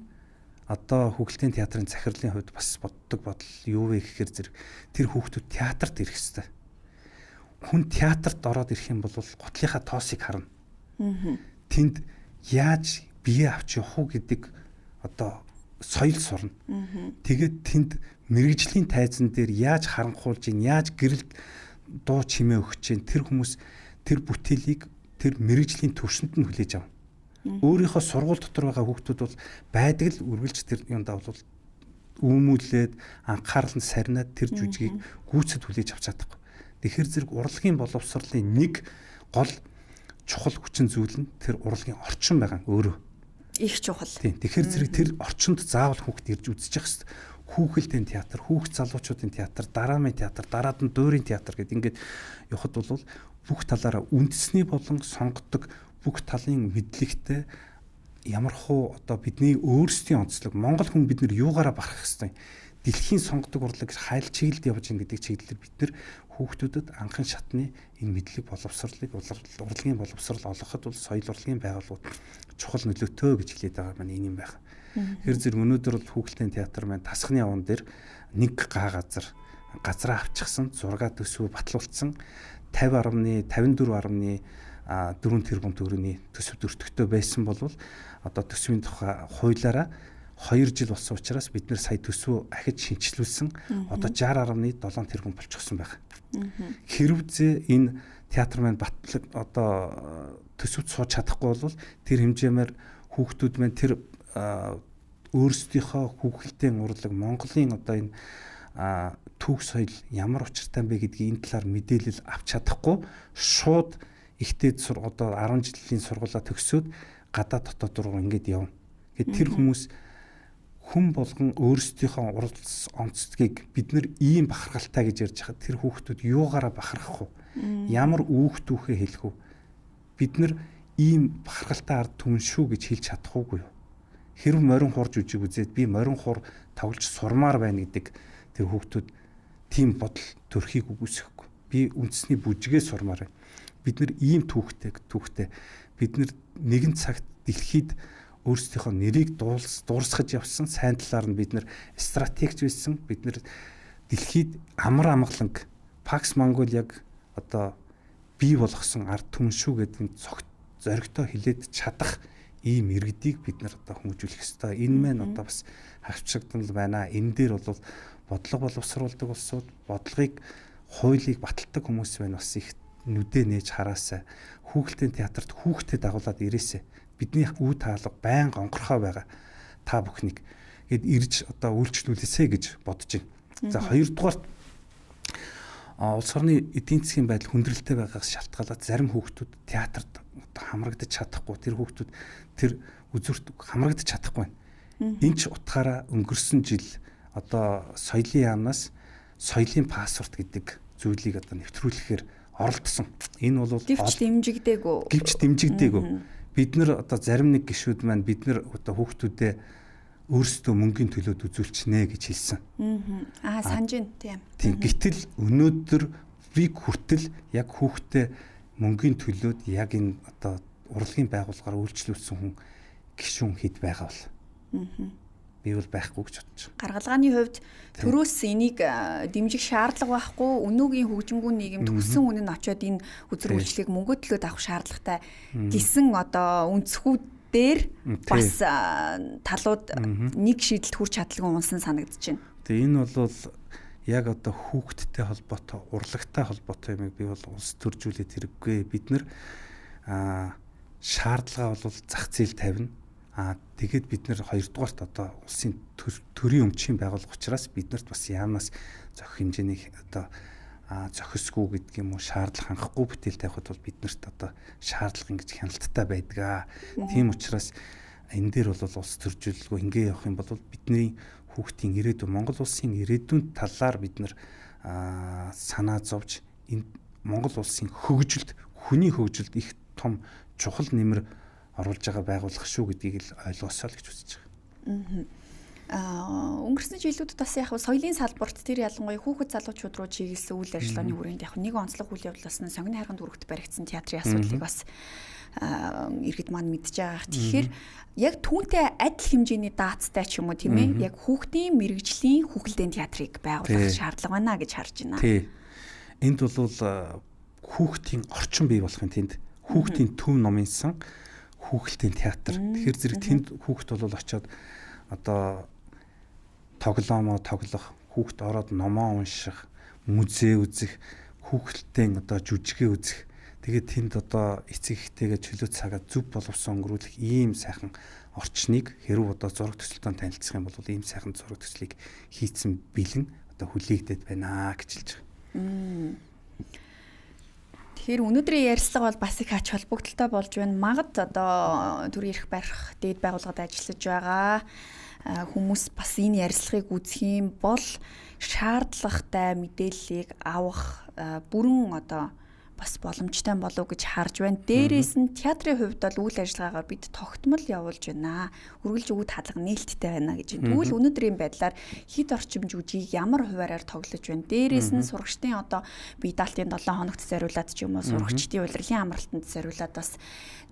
одоо хөгөлтийн театрын захирлын хувьд бас боддог бодол юу вэ гэхээр зэрэг тэр хүүхдүүд театрт ирэх ёстой. Хүн театрт ороод ирэх юм бол готлынхаа тоосыг харна. Тэнд яаж бие авч явах уу гэдэг одоо соёл сурна. Тэгээд тэнд мэрэгжлийн тайзан дээр яаж харанхуулж ийн, яаж гэрэлд дуу чимээ өгч ийн, тэр хүмүүс тэр бүтээлийг тэр мэрэгжлийн төвшөнд нь хүлээж авна. Өөрийнхөө сургууль дотор байгаа хүүхдүүд бол байдаг л үргэлж тэр юундаа бол үүмүүлээд анхаарал нь сарнаад тэр жүжигийг гүйцэд хүлээж авч чадахгүй. Тэгэхээр зэрэг урлагийн боловсролын нэг гол чухал хүчин зүйл нь тэр урлагийн орчин байгаа өөрөө. Их чухал. Тийм. Тэгэхээр зэрэг тэр орчинд заавал хүүхд ирж үзэж явах хэрэгтэй. Хүүхэлдэйн театр, хүүхд залуучуудын театр, дараамын театр, дараад нь дуурийн театр гэдэг ингээд явахад бол бүх талаараа үндэсний болон сонгодог бүх талын мэдлэгтэй ямархуу одоо бидний өөрсдийн онцлог Монгол хүн бид нар юугаараа барах хэвээр дэлхийн сонгодог урлаг хайл чиглэлд явж байгаа гэдэг чиглэлээр бид нар хүүхдүүдэд анхан шатны энэ мэдлэг боловсролыг урлагийн боловсрол олгоход бол соёл урлагийн байгууллагууд чухал нөлөөтэй гэж хэлээд байгаа маань энэ юм байна. Тэгэхээр зэрэг өнөөдөр бол хүүхэлдэйн театр маань тасхны яван дээр нэг газараа авчихсан 6 төсвөө батлуулсан 54.4 тэрбум төгрөгийн төсөв өртөгтэй байсан бол одоо төсвийн тухай хуулиараа 2 жил болсон учраас бид нэр сая төсвөө ахиж шинжилүүлсэн одоо 60.7 тэрбум болчихсон байна. Хэрвээ энэ театр маань одоо төсөвд сууж чадахгүй бол тэр хэмжээгээр хүүхдүүд маань тэр өөрсдийнхөө хүүхэлдэйн урлаг Монголын одоо энэ түүх соёл ямар учиртай бэ гэдгийг энэ талаар мэдээлэл авч чадахгүй шууд ихтэй одоо 10 жилийн сургуулаа төгсөөд гадаа дотоод руу ингэж явна. Тэгэхээр тэр хүмүүс хүн болгон өөрсдийнхөө урал онцлогийг бид нар ийм бахархалтай гэж ярьж хахад тэр хүүхдүүд юугаараа бахархах вэ? Ямар үүх түүхээ хэлэх вэ? Бид нар ийм бахархалтай ард түмэн шүү гэж хэлж чадахгүй юу? Хэрв морин хур жүжиг үзээд би морин хур тоглож сурмаар байна гэдэг тэр хүүхдүүд тийм бодол төрхийг үгүйсэхгүй. Би үндэсний бүжгээ сурмаар байна. Бид нар ийм түүхтэй бид нар нэгэн цагт дэлхийд өөрсдийнхөө нэрийг дуурсгаж явсан сайн талаар нь бид нар стратегч байсан. Бид нар дэлхийд амар амгаланг Пакс Монголиаг одоо бий болгосон ард түмэн шүү гэдэг зоригтой хилээд чадах ийм иргэдийг бид нар одоо хүмүүжүүлэх ёстой. Энэ маань одоо бас хавчрагдмал байна. Энэ дээр бол бодлого боловсруулдаг улсууд бодлогыг хуулийг баталдаг хүмүүс байна. Бас их нүдэ нээж хараасаа хүүхэлдэйн театрт хүүхдэд дагуулад ирээсэ. Бидний үе таалга байнга онгорхоо байгаа. Та бүхнийг гээд ирж одоо үйлчлүүлээсэ гэж бодож байна. За хоёрдугаар улс орны эдийн засгийн байдал хүндрэлтэй байгаагаас шалтгаалаад зарим хүүхдүүд театрт хамрагдаж чадахгүй тэр хүүхдүүд тэр үзүүрт хамрагдаж чадахгүй байна. Энэ ч утгаараа өнгөрсөн жил одоо соёлын яамнаас соёлын паспорт гэдэг зүйлийг одоо нэвтрүүлэхээр оролдсон. Энэ бол гэвч дэмжигдээгүй. Бид нар одоо зарим нэг гишүүд маань бид нар одоо хүүхдүүдэд өөрсдөө мөнгөний төлөөд үзүүлчихнэ гэж хэлсэн. Санаж байна тийм. Гэтэл өнөөдөр би хүртэл яг хүүхдээ мөнгөний төлөөд яг энэ одоо урлагийн байгууллагаар үйлчлүүлсэн хүн гишүүн хэд байгаа бол. Би бол байхгүй гэж бодож байна. Гаргалгааны хувьд төрөөс энийг дэмжих шаардлага байхгүй, өнөөгийн хөгжингүү нийгэмд хүссэн хүн нь очиод энэ үзэр үйлчлэгийг мөнгө төлөөд авах шаардлагатай гэсэн одоо үнцгүүдээр бас талууд нэг шийдэлд хүрч чадлагүй унсан санагдаж байна. Тэгээ энэ бол яг одоо хүүхдтэй холбоотой, урлагтай холбоотой юмыг би бол улс төржүүлээд хэрэггүй. Бид нар шаардлага бол зах зээл тавина. Тэгээд бид нэр хоёрдугаарт одоо улсын төрийн өмчийн байгууллага учраас биднэрт бас яамнаас зохих хэмжээний одоо зохисгүй гэдэг юм уу шаардлага хангахгүй бүтээл тавихад бол биднэрт одоо шаардлага ингэж хяналттай байдаг. Тийм учраас энэ дээр бол улс төржүүлэлгүй ингэ явах юм бол бидний хүүхдийн ирээдүйн Монгол улсын ирээдүйн талаар бид нар санаа зовж энэ Монгол улсын хөгжилд, хүний хөгжилд их том чухал нэмэр оруулж байгаа байгууллага шүү гэдгийг л ойлгосоо л гэж үзэж байгаа. Өнгөрсөн жилүүдэд бас яг соёлын салбарт тэр ялангуяа хүүхэд залуучууд руу чиглэсэн үйл ажиллагааны хүрээнд яг нэг онцлог үйл явдлаас нь сонгоны хайрганд хүрэгт баригдсан театрын асуудлыг бас иргэд маань мэдж байгаа. Тэгэхээр яг түүнтэй адил хэмжээний даацтай ч юм уу тийм ээ яг хүүхдийн мэрэгжлийн хүүхэлдэйн театрыг байгуулах шаардлага байна гэж харж байна. Тий. Энд бол хүүхдийн орчин бий болохын тулд хүүхдийн төв номын сан хүүхэлдэйн театр. Тэгэхээр зэрэг тэнд хүүхд бол очиод одоо тоглоомоо тоглох, хүүхд ороод номоо унших, музей үзэх, хүүхэлдэйн одоо жүжигээ үзэх. Тэгээд тэнд одоо эцэг эхтэйгээ чөлөө цагаа зөв боловсон өнгөрүүлэх ийм сайхан орчныг хэрв одоо зураг төсөлтөнд танилцах юм бол ийм сайхан зураг төслийг хийцэн бэлэн одоо хүлээгдээд байна гэж хэлж байгаа. Тэгэхээр өнөөдрийн ярилцлага бол бас их ач холбогдолтой болж байна. Магад одоо төрийн эрх барих дээд байгууллагад ажиллаж байгаа хүмүүс бас энэ ярилцлагыг үзэх юм бол шаардлагатай мэдээллийг авах бүрэн одоо бас боломжтой болов гэж харж байна. Дээрээс нь театрын хувьд бол үйл ажиллагаагаар бид тогтмол явуулж байна. Үргэлж өгöd хаалга нээлттэй байна гэж байна. Тэгвэл өнөөдрийн байдлаар хэд орчим жүжиг ямар хуваараар тоглож байна. Дээрээс нь сурагчдын одоо бие даалтын 7 хоногт зориулаад ч юм уу сурагчдын улирлын амралтанд зориулаад бас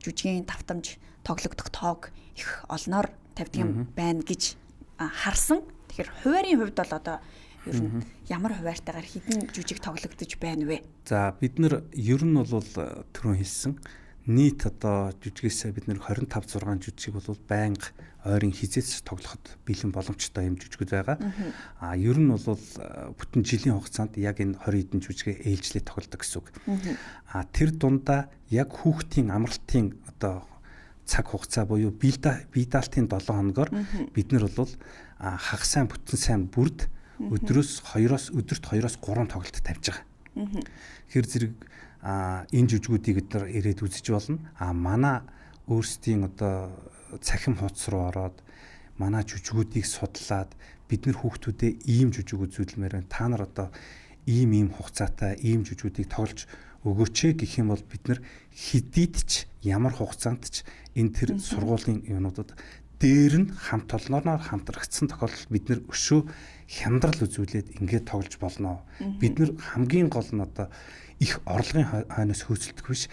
жүжигийн давтамж тоглогдох тоог их олноор тавьдаг юм байна гэж харсан. Тэгэхээр хуваарийн хувьд бол одоо ер нь ямар хуваартайгаар хэдэн жүжиг тоглогдож байна вэ? За бид нар ер нь бол түрүүн хэлсэн нийт одоо жүжигээс бид нар 25 6 жүжиг бол байнга ойрын хизээч тоглоход бэлэн боломжтой юм жүжигүүд байгаа. Ер нь бол бүтэн жилийн хугацаанд яг энэ 20 хэдэн жүжигээ ээлжлээд тоглодог гэсэн үг. Тэр дундаа яг хүүхдийн амралтын одоо цаг хугацаа буюу бие даалтын 7 хоногоор бид нар бол хагас сайн бүтэн сайн бүрд өдрөд 2-оос 3 тоглолт тавьж байгаа. Тэгэхээр зэрэг энэ жүжигүүдийг бид нар ирээд үзэж болно. Манай өөрсдийн одоо цахим хуудас руу ороод манай жүжигүүдийг судлаад бид нар хүүхдүүдэд ийм жүжиг үзүүлмээр байна. Та нар одоо ийм хугацаатай ийм жүжигүүдийг тоглож өгөөч гэх юм бол бид нар хэдийд ч ямар хугацаанд ч энэ тэр сургуулийн юмнуудад дээр нь хамт олноороор хамтрагдсан тохиолдолд бид нэр өшөө хямдрал үзүүлээд ингээд тоглож болно. Бид нар хамгийн гол нь одоо их орлогын хойноос хөөцөлдөх биш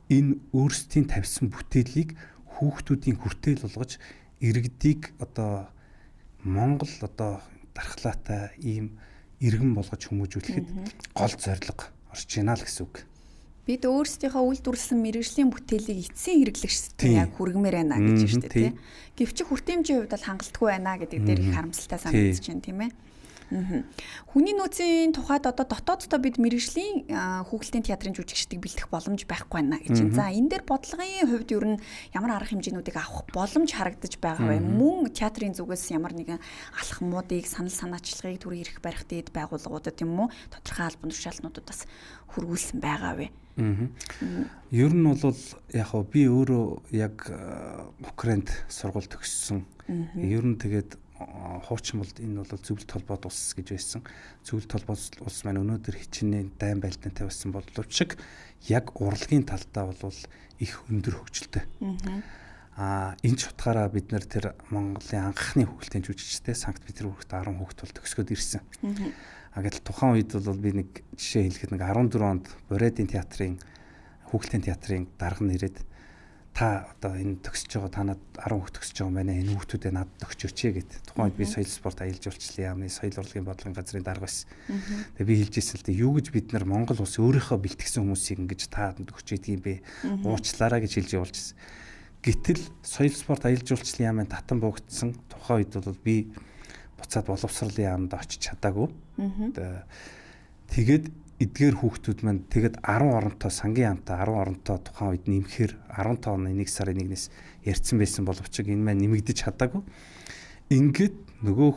энэ өөрсдийн тавьсан бүтээлийг хүүхдүүдийн хүртэл болгож иргэдийг одоо Монгол одоо дархлаатай ийм иргэн болгож хүмүүжүүлэхэд гол зорилго орж ийнаа л гэсэн үг. Бид өөрсдийнхөө үйлдвэрлэсэн мэрэгжлийн бүтээлийг эцсийн хэрэглэгчдэд яг хүргэмээр байна гэж байна шүү дээ. Гэвч хүртээмжийн хувьд бол хангалтгүй байна гэдэг дээр их харамсалтай санагдаж байна тийм ээ. Хүний нөөцийн тухайд одоо дотооддоо бид мэрэгжлийн хүүхэлдэйн театрын жүжигчдийг бэлдэх боломж байхгүй байна гэж байна. За энэ дээр бодлогын хувьд ер нь ямар арга хэмжээнүүдийг авах боломж харагдаж байгаа вэ? Мөн театрын зүгээс ямар нэгэн алхмуудыг санал санаачлагыг төрийн эрх барих дээд байгууллагуудад юм уу тодорхой албан тушаалтнуудад бас хөргүүлсэн байгаа вэ? Ер нь бол яг би өөрөө яг Украинд сургууль төгссөн. Ер нь тэгээд хуучин бол энэ бол зөвлөлт холбоод улс гэж байсан. Зөвлөлт холбоод улс маань өнөөдөр хичнээн дайн байлдаантай байсан боловч яг урлагийн талдаа бол их өндөр хөгжилтэй. Энэ ч утгаараа бид нэр тэр Монголын анхны хүүхэлдэйн жүжигчтэй Санкт Петербургт 10 хүүхэд бол төгсгөөд ирсэн. Гэтэл тухайн үед бол би нэг жишээ хэлэхэд нэг 14 онд Бородин театрын хүүхэлдэйн театрын дарга нэрээд та одоо энэ төгсөж байгаа танад 10 хүүхэд төгсөж байгаа мэнэ энэ хүүхдүүдээ надад өгч өчөө гэд. Тухайн үед би соёл спорт аялал жуулчлалын яамны соёл урлагийн бодлогын газрын дарга байсан. Тэгээ би хэлж ирсэн л дээ юу гэж бид нар Монгол улс өөрийнхөө бэлтгэсэн хүмүүсийг ингэж та өгч идэх юм бэ? Уучлаарай гэж хэлж явуулчихсан. Гэтэл соёл спорт аялал жуулчлалын яамын татан буугдсан тухайн үед бол би буцаад боловсролын яамд очиж чадаагүй. Тэгээд эдгээр хүүхдүүд маань тэгэд 10 оронтой сангийн яамтай 10 оронтой тухайн үед нэмэхээр 15 оны 1 сарын 1-ээс ярьсан байсан боловч энэ маань нэмэгдэж чадаагүй. Ингээд нөгөө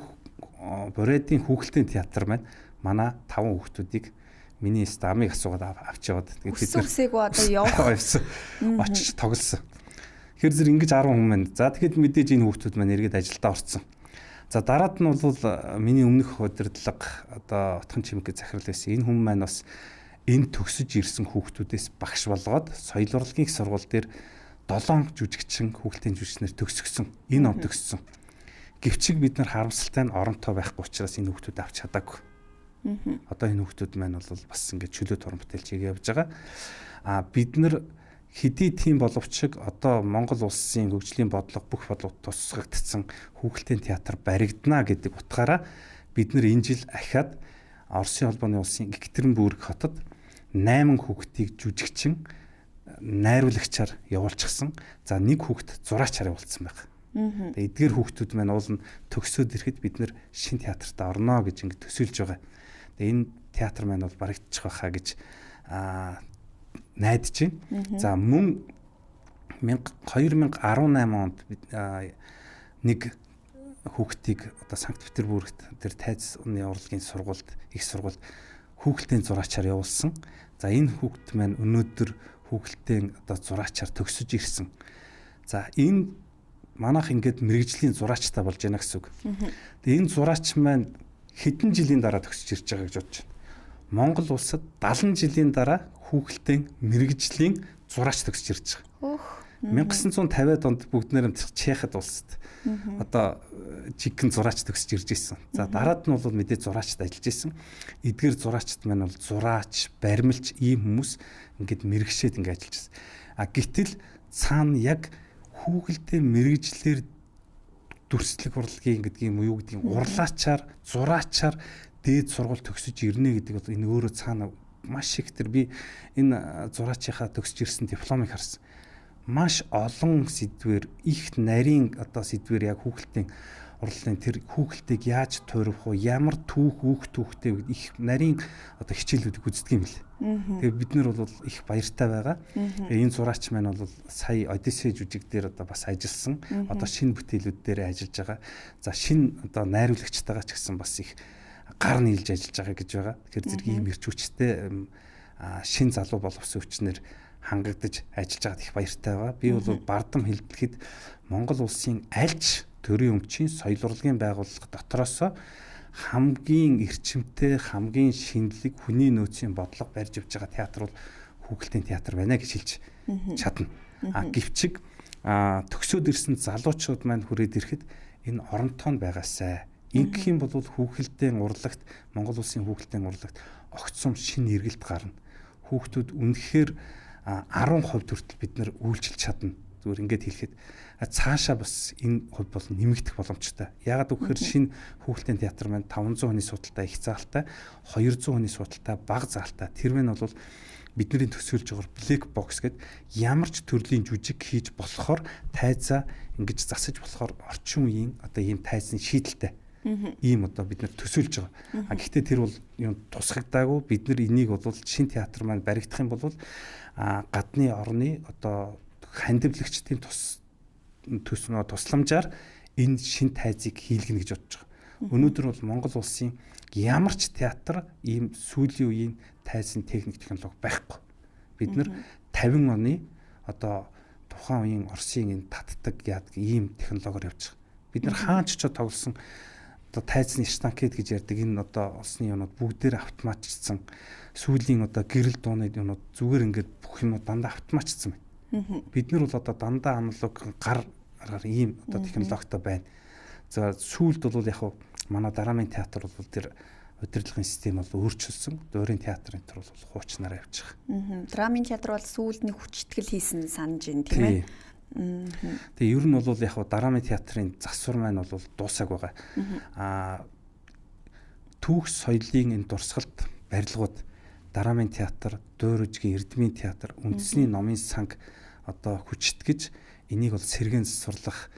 Бородын хүүхэлдэйн театр маань манай 5 хүүхдүүдийг миний стамыг асуугаад авч яваад тэгээд бид үсээгөө одоо явах очиж тоглосон. Тэгэхээр зэрэг ингэж 10 хүн маань. За тэгэхэд мэдээж энэ хүүхдүүд маань эргээд ажилдаа орсон. За дараад нь бол миний өмнөх удирдлага одоо Отхон Чимэг захирал байсан. Энэ хүн маань бас энэ төгсөж ирсэн хүүхдүүдээс багш болгоод соёл урлагийн сургууль дээр 7 жүжигчин хүүхдийн жүжигчнэр төгсгсөн. Энэ он төгссөн. Гэвчиг бид нар харамсалтай нь оронтой байхгүй учраас энэ хүүхдүүд авч чадаагүй. Одоо энэ хүүхдүүд маань бол бас ингээд чөлөө торон бүтээлч явж байгаа. Бид нар хэдий тийм боловч одоо Монгол улсын хөгжлийн бодлого бүх бодлого тусгагдсан хүүхэлдэйн театр баригдана гэдэг утгаараа бид нар энэ жил ахаад Оросын холбооны улсын Екатеринбург хотод 8 хүүхдийг жүжигчин найруулагчаар явуулчихсан. За нэг хүүхэд зураачаар явуулсан байна. Тэгээд эдгээр хүүхдүүд маань уулна төгсөөд ирэхэд бид нар шинэ театрт орно гэж ингэ төсөөлж байгаа. Тэгээд энэ театр маань бол баригдчих байхаа гэж найдаж байна. За мөн 2018 онд нэг хүүхдийг одоо Санкт Петербургт тэр тайзны урлагийн сургуульд их сургуульд хүүхэлдэйн зураачаар явуулсан. За энэ хүүхд маань өнөөдөр хүүхэлдэйн одоо зураачаар төгсөж ирсэн. За энэ манайх ингээд мэрэгжлийн зураачтай болж байна гэсэн үг. Тэгээ энэ зураач маань хэдэн жилийн дараа төгсөж ирж байгаа гэж бодож байна. Монгол улсад 70 жилийн дараа хүүхэлдэйн мэрэгжлийн зураач төгсөж ирж байгаа. 1950-ад онд бүгд нэр Чехад улсад одоо жигэн зураач төгсөж ирж ирсэн. За дараад нь бол мэдээ зураачд ажиллаж ирсэн. Эдгээр зураачд маань бол зураач, баримлч ийм хүмүүс ингээд мэрэгшээд ингээд ажиллаж ирсэн. Гэтэл цаана яг хүүхэлдэйн мэрэгжлэр дүрслэх урлагийн гэдэг юм уу юу гэдэг юм урлаачаар, зураачаар дээд сургууль төгсөж ирнэ гэдэг бол энэ өөрөө цаана маш их тэр би энэ зураачийнхаа төгсөж ирсэн дипломыг харсан. Маш олон сэдвэр их нарийн одоо сэдвэр яг хүүхэлдэйн урлагийн тэр хүүхэлдэйг яаж туурах вэ? Ямар түүхтэй их нарийн одоо хичээлүүдийг үздэг юм лээ. Тэгээ бид нар бол их баяртай байгаа. Энэ зураач маань бол сая Одиссей жүжиг дээр одоо бас ажилласан. Одоо шинэ бүтээлүүд дээр ажиллаж байгаа. За шинэ одоо найруулагчтайгаа ч гэсэн бас их гар нийлж ажиллаж байгаа гэж байгаа. Тэгэхээр зэрэг ийм эрч хүчтэй шинэ залуу боловсон хүчнэр хангагдаж ажиллаж байгаад их баяртай байгаа. Би бол бардам хэлбэлэхэд Монгол улсын альч төрийн өмчийн соёл урлагийн байгууллага дотроос хамгийн эрчимтэй, хамгийн шинэлэг хүний нөөцийн бодлого барьж явж байгаа театр бол хүүхэлдэйн театр байна гэж хэлж чадна. Гэвчиг төгсөөд ирсэн залуучууд маань хүрээд ирэхэд энэ оронтойн байгаасай. Ингэх юм бол хүүхэлдэйн урлагт Монгол улсын хүүхэлдэйн урлагт огт сум шинэ эргэлт гарна. Хүүхдүүд үнэхээр 10% хүртэл бид нар үйлчилж чадна. Зүгээр ингээд хэлэхэд цаашаа бас энэ хувь бол нэмэгдэх боломжтой. Яагаад гэвэл шинэ хүүхэлдэйн театр маань 500 хүний судалтай их заалтай, 200 хүний судалтай бага заалтай. Тэр мань бол бидний төсөөлж байгаа black box гэдэг ямар ч төрлийн жүжиг хийж болохоор тайзаа ингэж засаж болохоор орчин үеийн одоо ийм тайзны шийдэлтэй. Ийм одоо бид нар төсөөлж байгаа. Гэхдээ тэр бол юм тусгагдаагүй. Бид нар энийг бол шинэ театр маань баригдах юм бол гадны орны одоо хандивлагчдын тусламжаар энэ шинэ тайзыг хийлгэнэ гэж бодож байгаа. Өнөөдөр бол Монгол улсын ямар ч театр ийм сүүлийн үеийн тайзны техник технологи байхгүй. Бид нар 50 оны одоо тухайн үеийн Оросын энэ татдаг яадаг ийм технологиор явж байгаа. Бид нар хаанч ч тоглосон одоо тайзны штанкет гэж ярьдаг энэ одоо олсны юмнууд бүгдээр автоматчсан. Сүүлийн одоо гэрэл дууны юмнууд зүгээр ингээд бүх юмнууд дандаа автоматчсан байна. Бид нар бол одоо дандаа аналог гараар ийм одоо технологитой байна. За сүүлд бол яг манай драмын театр бол тэр удирдлагын систем бол өөрчилсөн. Дуурийн театрын төр бол хуучнаар явж байгаа. Драмын театр бол сүүлд нэг хүчтгэл хийсэн санаж байна тийм ээ. Тэгээ ер нь бол яг драмын театрын засвар маань бол дуусаг байгаа. Түүх соёлын энэ дурсгалт барилгууд драмын театр, дуурижгийн эрдмийн театр, үндэсний номын санг одоо хүчтгэж энийг бол сэргээн засварлах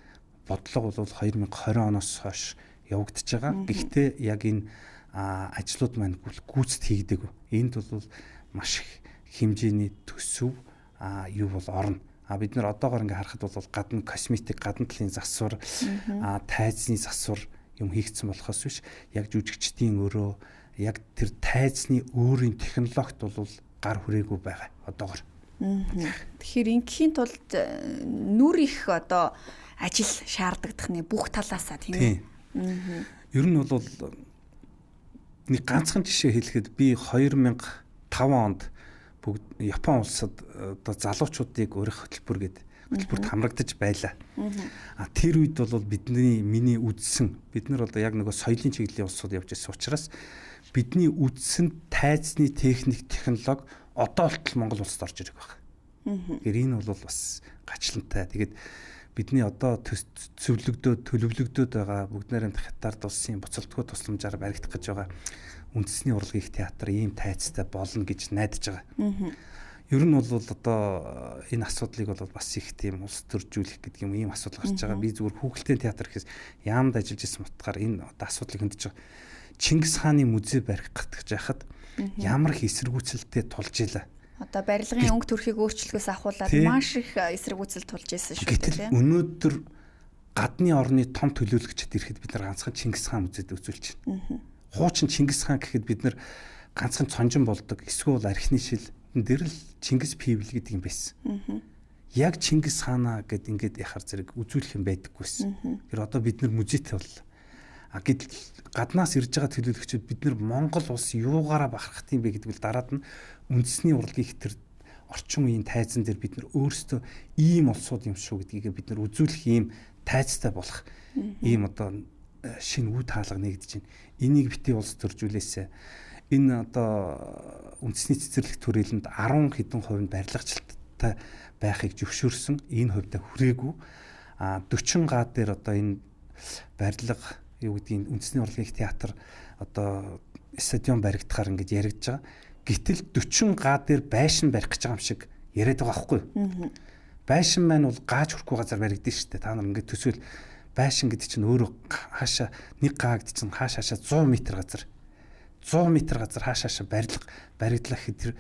бодлого бол 2020 оноос хойш явагдаж байгаа. Гэхдээ яг энэ ажлууд маань гүйцэд хийгдэг. Энд бол маш их хэмжээний төсөв юу бол орно. Бид нэр одоогоор ингээ харахад бол гадна косметик, гадна талын засвар, тайзны засвар юм хийгдсэн болохоос биш яг жүжигчдийн өөрөө яг тэр тайзны өөрийн технологид бол гар хүрээгүй байгаа одоогоор. Тэгэхээр ингийн тулд нүр их одоо ажил шаардагдах нэ бүх талаасаа тийм ээ. Ер нь бол нэг ганцхан жишээ хэлэхэд би 2005 онд бүгд Япон улсад одоо залуучуудыг өөрийнх хөтөлбөргээд хөтөлбөрт хамрагдаж байлаа. Тэр үед бол миний үдсэн бид нар одоо яг нөгөө соёлын чиглэлийн улсууд явж байсан учраас бидний үдсэн тайзны техник технологи одоо болтол Монгол улсад орж ирэх байна. Тэгэхээр энэ бол бас гачлантай. Тэгээд бидний одоо төлөвлөгдөөд байгаа бүгд найрамд хятад улсын буцалтгүй тусламжаар баригдах гэж байгаа үндэсний урлагийн театр ийм тайцтай болно гэж найдаж байгаа. Ер нь бол одоо энэ асуудлыг бол бас их тийм улс төржүүлэх гэдэг юм ийм асуудал гарч байгаа. Би зүгээр хүүхэлдэйн театр гэхээс яамд ажиллаж исэн утгаар энэ одоо асуудлыг хөндөж байгаа. Чингис хааны музей барих гэж яхад ямар их эсэргүүцэлтэй тулж илаа. Одоо барилгын өнгө төрхийг өөрчлөхөөс ахуулаад маш их эсэргүүцэл тулж исэн шүү дээ. Гэтэл өнөөдөр гадны орны том төлөөлөгчд ирэхэд бид нар ганцхан Чингис хаан музейд үзүүлж байна. Хуучин Чингис хаан гэхэд бид нар ганцхан цонжин болдог. Эсвэл архины шил дээр л Чингис пивл гэдэг юм байсан. Яг Чингис хаанаа гэд ингээд яхаар зэрэг үзүүлэх юм байдаггүйсэн. Тэр одоо бид нар музейтэй боллоо. Гэтэл гаднаас ирж байгаа төлөөлөгчид бид нар Монгол улс юугаараа бахархах юм бэ гэдэг нь дараад нь үндэсний урлагийн хэтэр орчин үеийн тайзан дээр бид нар өөрсдөө ийм улсууд юм шүү гэдгийг бид нар үзүүлэх ийм тайзтай болох ийм одоо шинэ үе таалга нэгдэж байна. Энийг битгий улс төржүүлээсэ. Энэ одоо үндэсний цэцэрлэг төрөлөнд 10 хэдэн хувийн барилгачлалттай байхыг зөвшөөрсөн. Энэ хувьдаа хүрээгүй. 40 га дээр одоо энэ барилга юу гэдгийг үндэсний урлагийн театр одоо стадион баригдахаар ингэж яригдж байгаа. Гэтэл 40 га дээр байшин барих гэж байгаа юм шиг яриад байгаа байхгүй юу? Байшин маань бол гааж хүрхгүй газар баригдсан шүү дээ. Та нар ингэж төсөөл байшин гэдэг чинь өөрөө хаашаа нэг га гэдэг чинь хаашаашаа 100 м газар. 100 м газар хаашаашаа баригдлах гэхэд тэр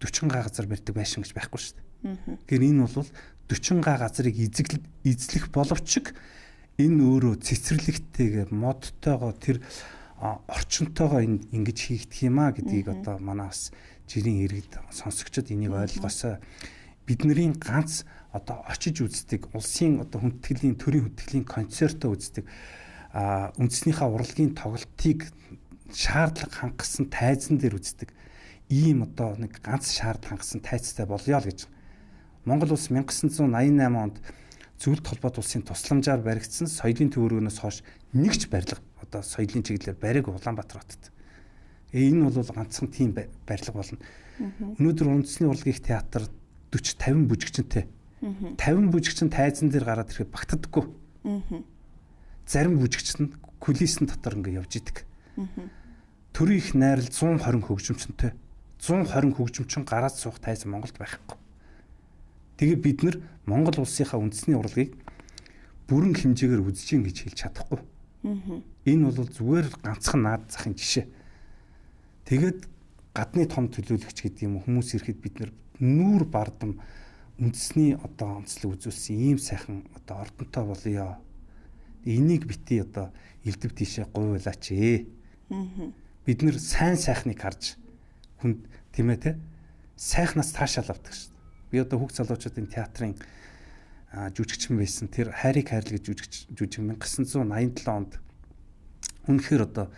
40 га газар барьдаг байшин гэж байхгүй шүү дээ. Тэгэхээр энэ бол 40 га газрыг эзлэх боловч энэ өөрөө цэцэрлэгтэйгээ модтойгоо тэр орчинтойгоо ингэж хийгдэх юм а гэдгийг одоо манай бас жирийн иргэд сонсогчдод энийг ойлгосоо бидний ганц одоо очиж үздэг улсын одоо төрийн хүндэтгэлийн концертоо үздэг үндэснийхээ урлагийн тоглолтыг шаардлага хангасан тайзан дээр үздэг ийм одоо нэг ганц шаардлага хангасан тайзтай болёо л гэж. Монгол улс 1988 онд Зөвлөлт холбоот улсын тусламжаар баригдсан соёлын төвөргөнөөс хойш нэг ч барилга одоо соёлын чиглэлээр бариг Улаанбаатар хотод. Энэ бол ганцхан тийм барилга болно. Өнөөдөр үндэсний урлагийн театр 40-50 бүжигчэнтэй. 50 бүжигчин тайзан дээр гараад ирэхэд багтдаггүй. Зарим бүжигч нь кулисын дотор ингэ явж идэг. Төрийн их найрал 120 хөгжимчөнтэй. 120 хөгжимчин гараад суух тайзан Монголд байхгүй. Тэгээ бид нар Монгол улсынхаа үндэсний урлагийг бүрэн хэмжээгээр үзэж ин гэж хэлж чадахгүй. Энэ бол зүгээр ганцхан наад захын жишээ. Тэгээд гадны том төлөөлөгч гэдэг юм хүмүүс ирэхэд бид нар нүүр бардам үндэсний одоо онцлог үзүүлсэн ийм сайхан одоо ордонтой болъё. Энийг бити одоо элдв тийшээ гуйлаач ээ. Бид нар сайн сайхныг харж хүнд тийм ээ те сайхнаас таашаал авдаг шүү дээ. Би одоо хүүхд залуучуудын театрын жүжигчин байсан. Тэр Хайрыг хайрл гэж жүжиг 1987 онд үнэхээр одоо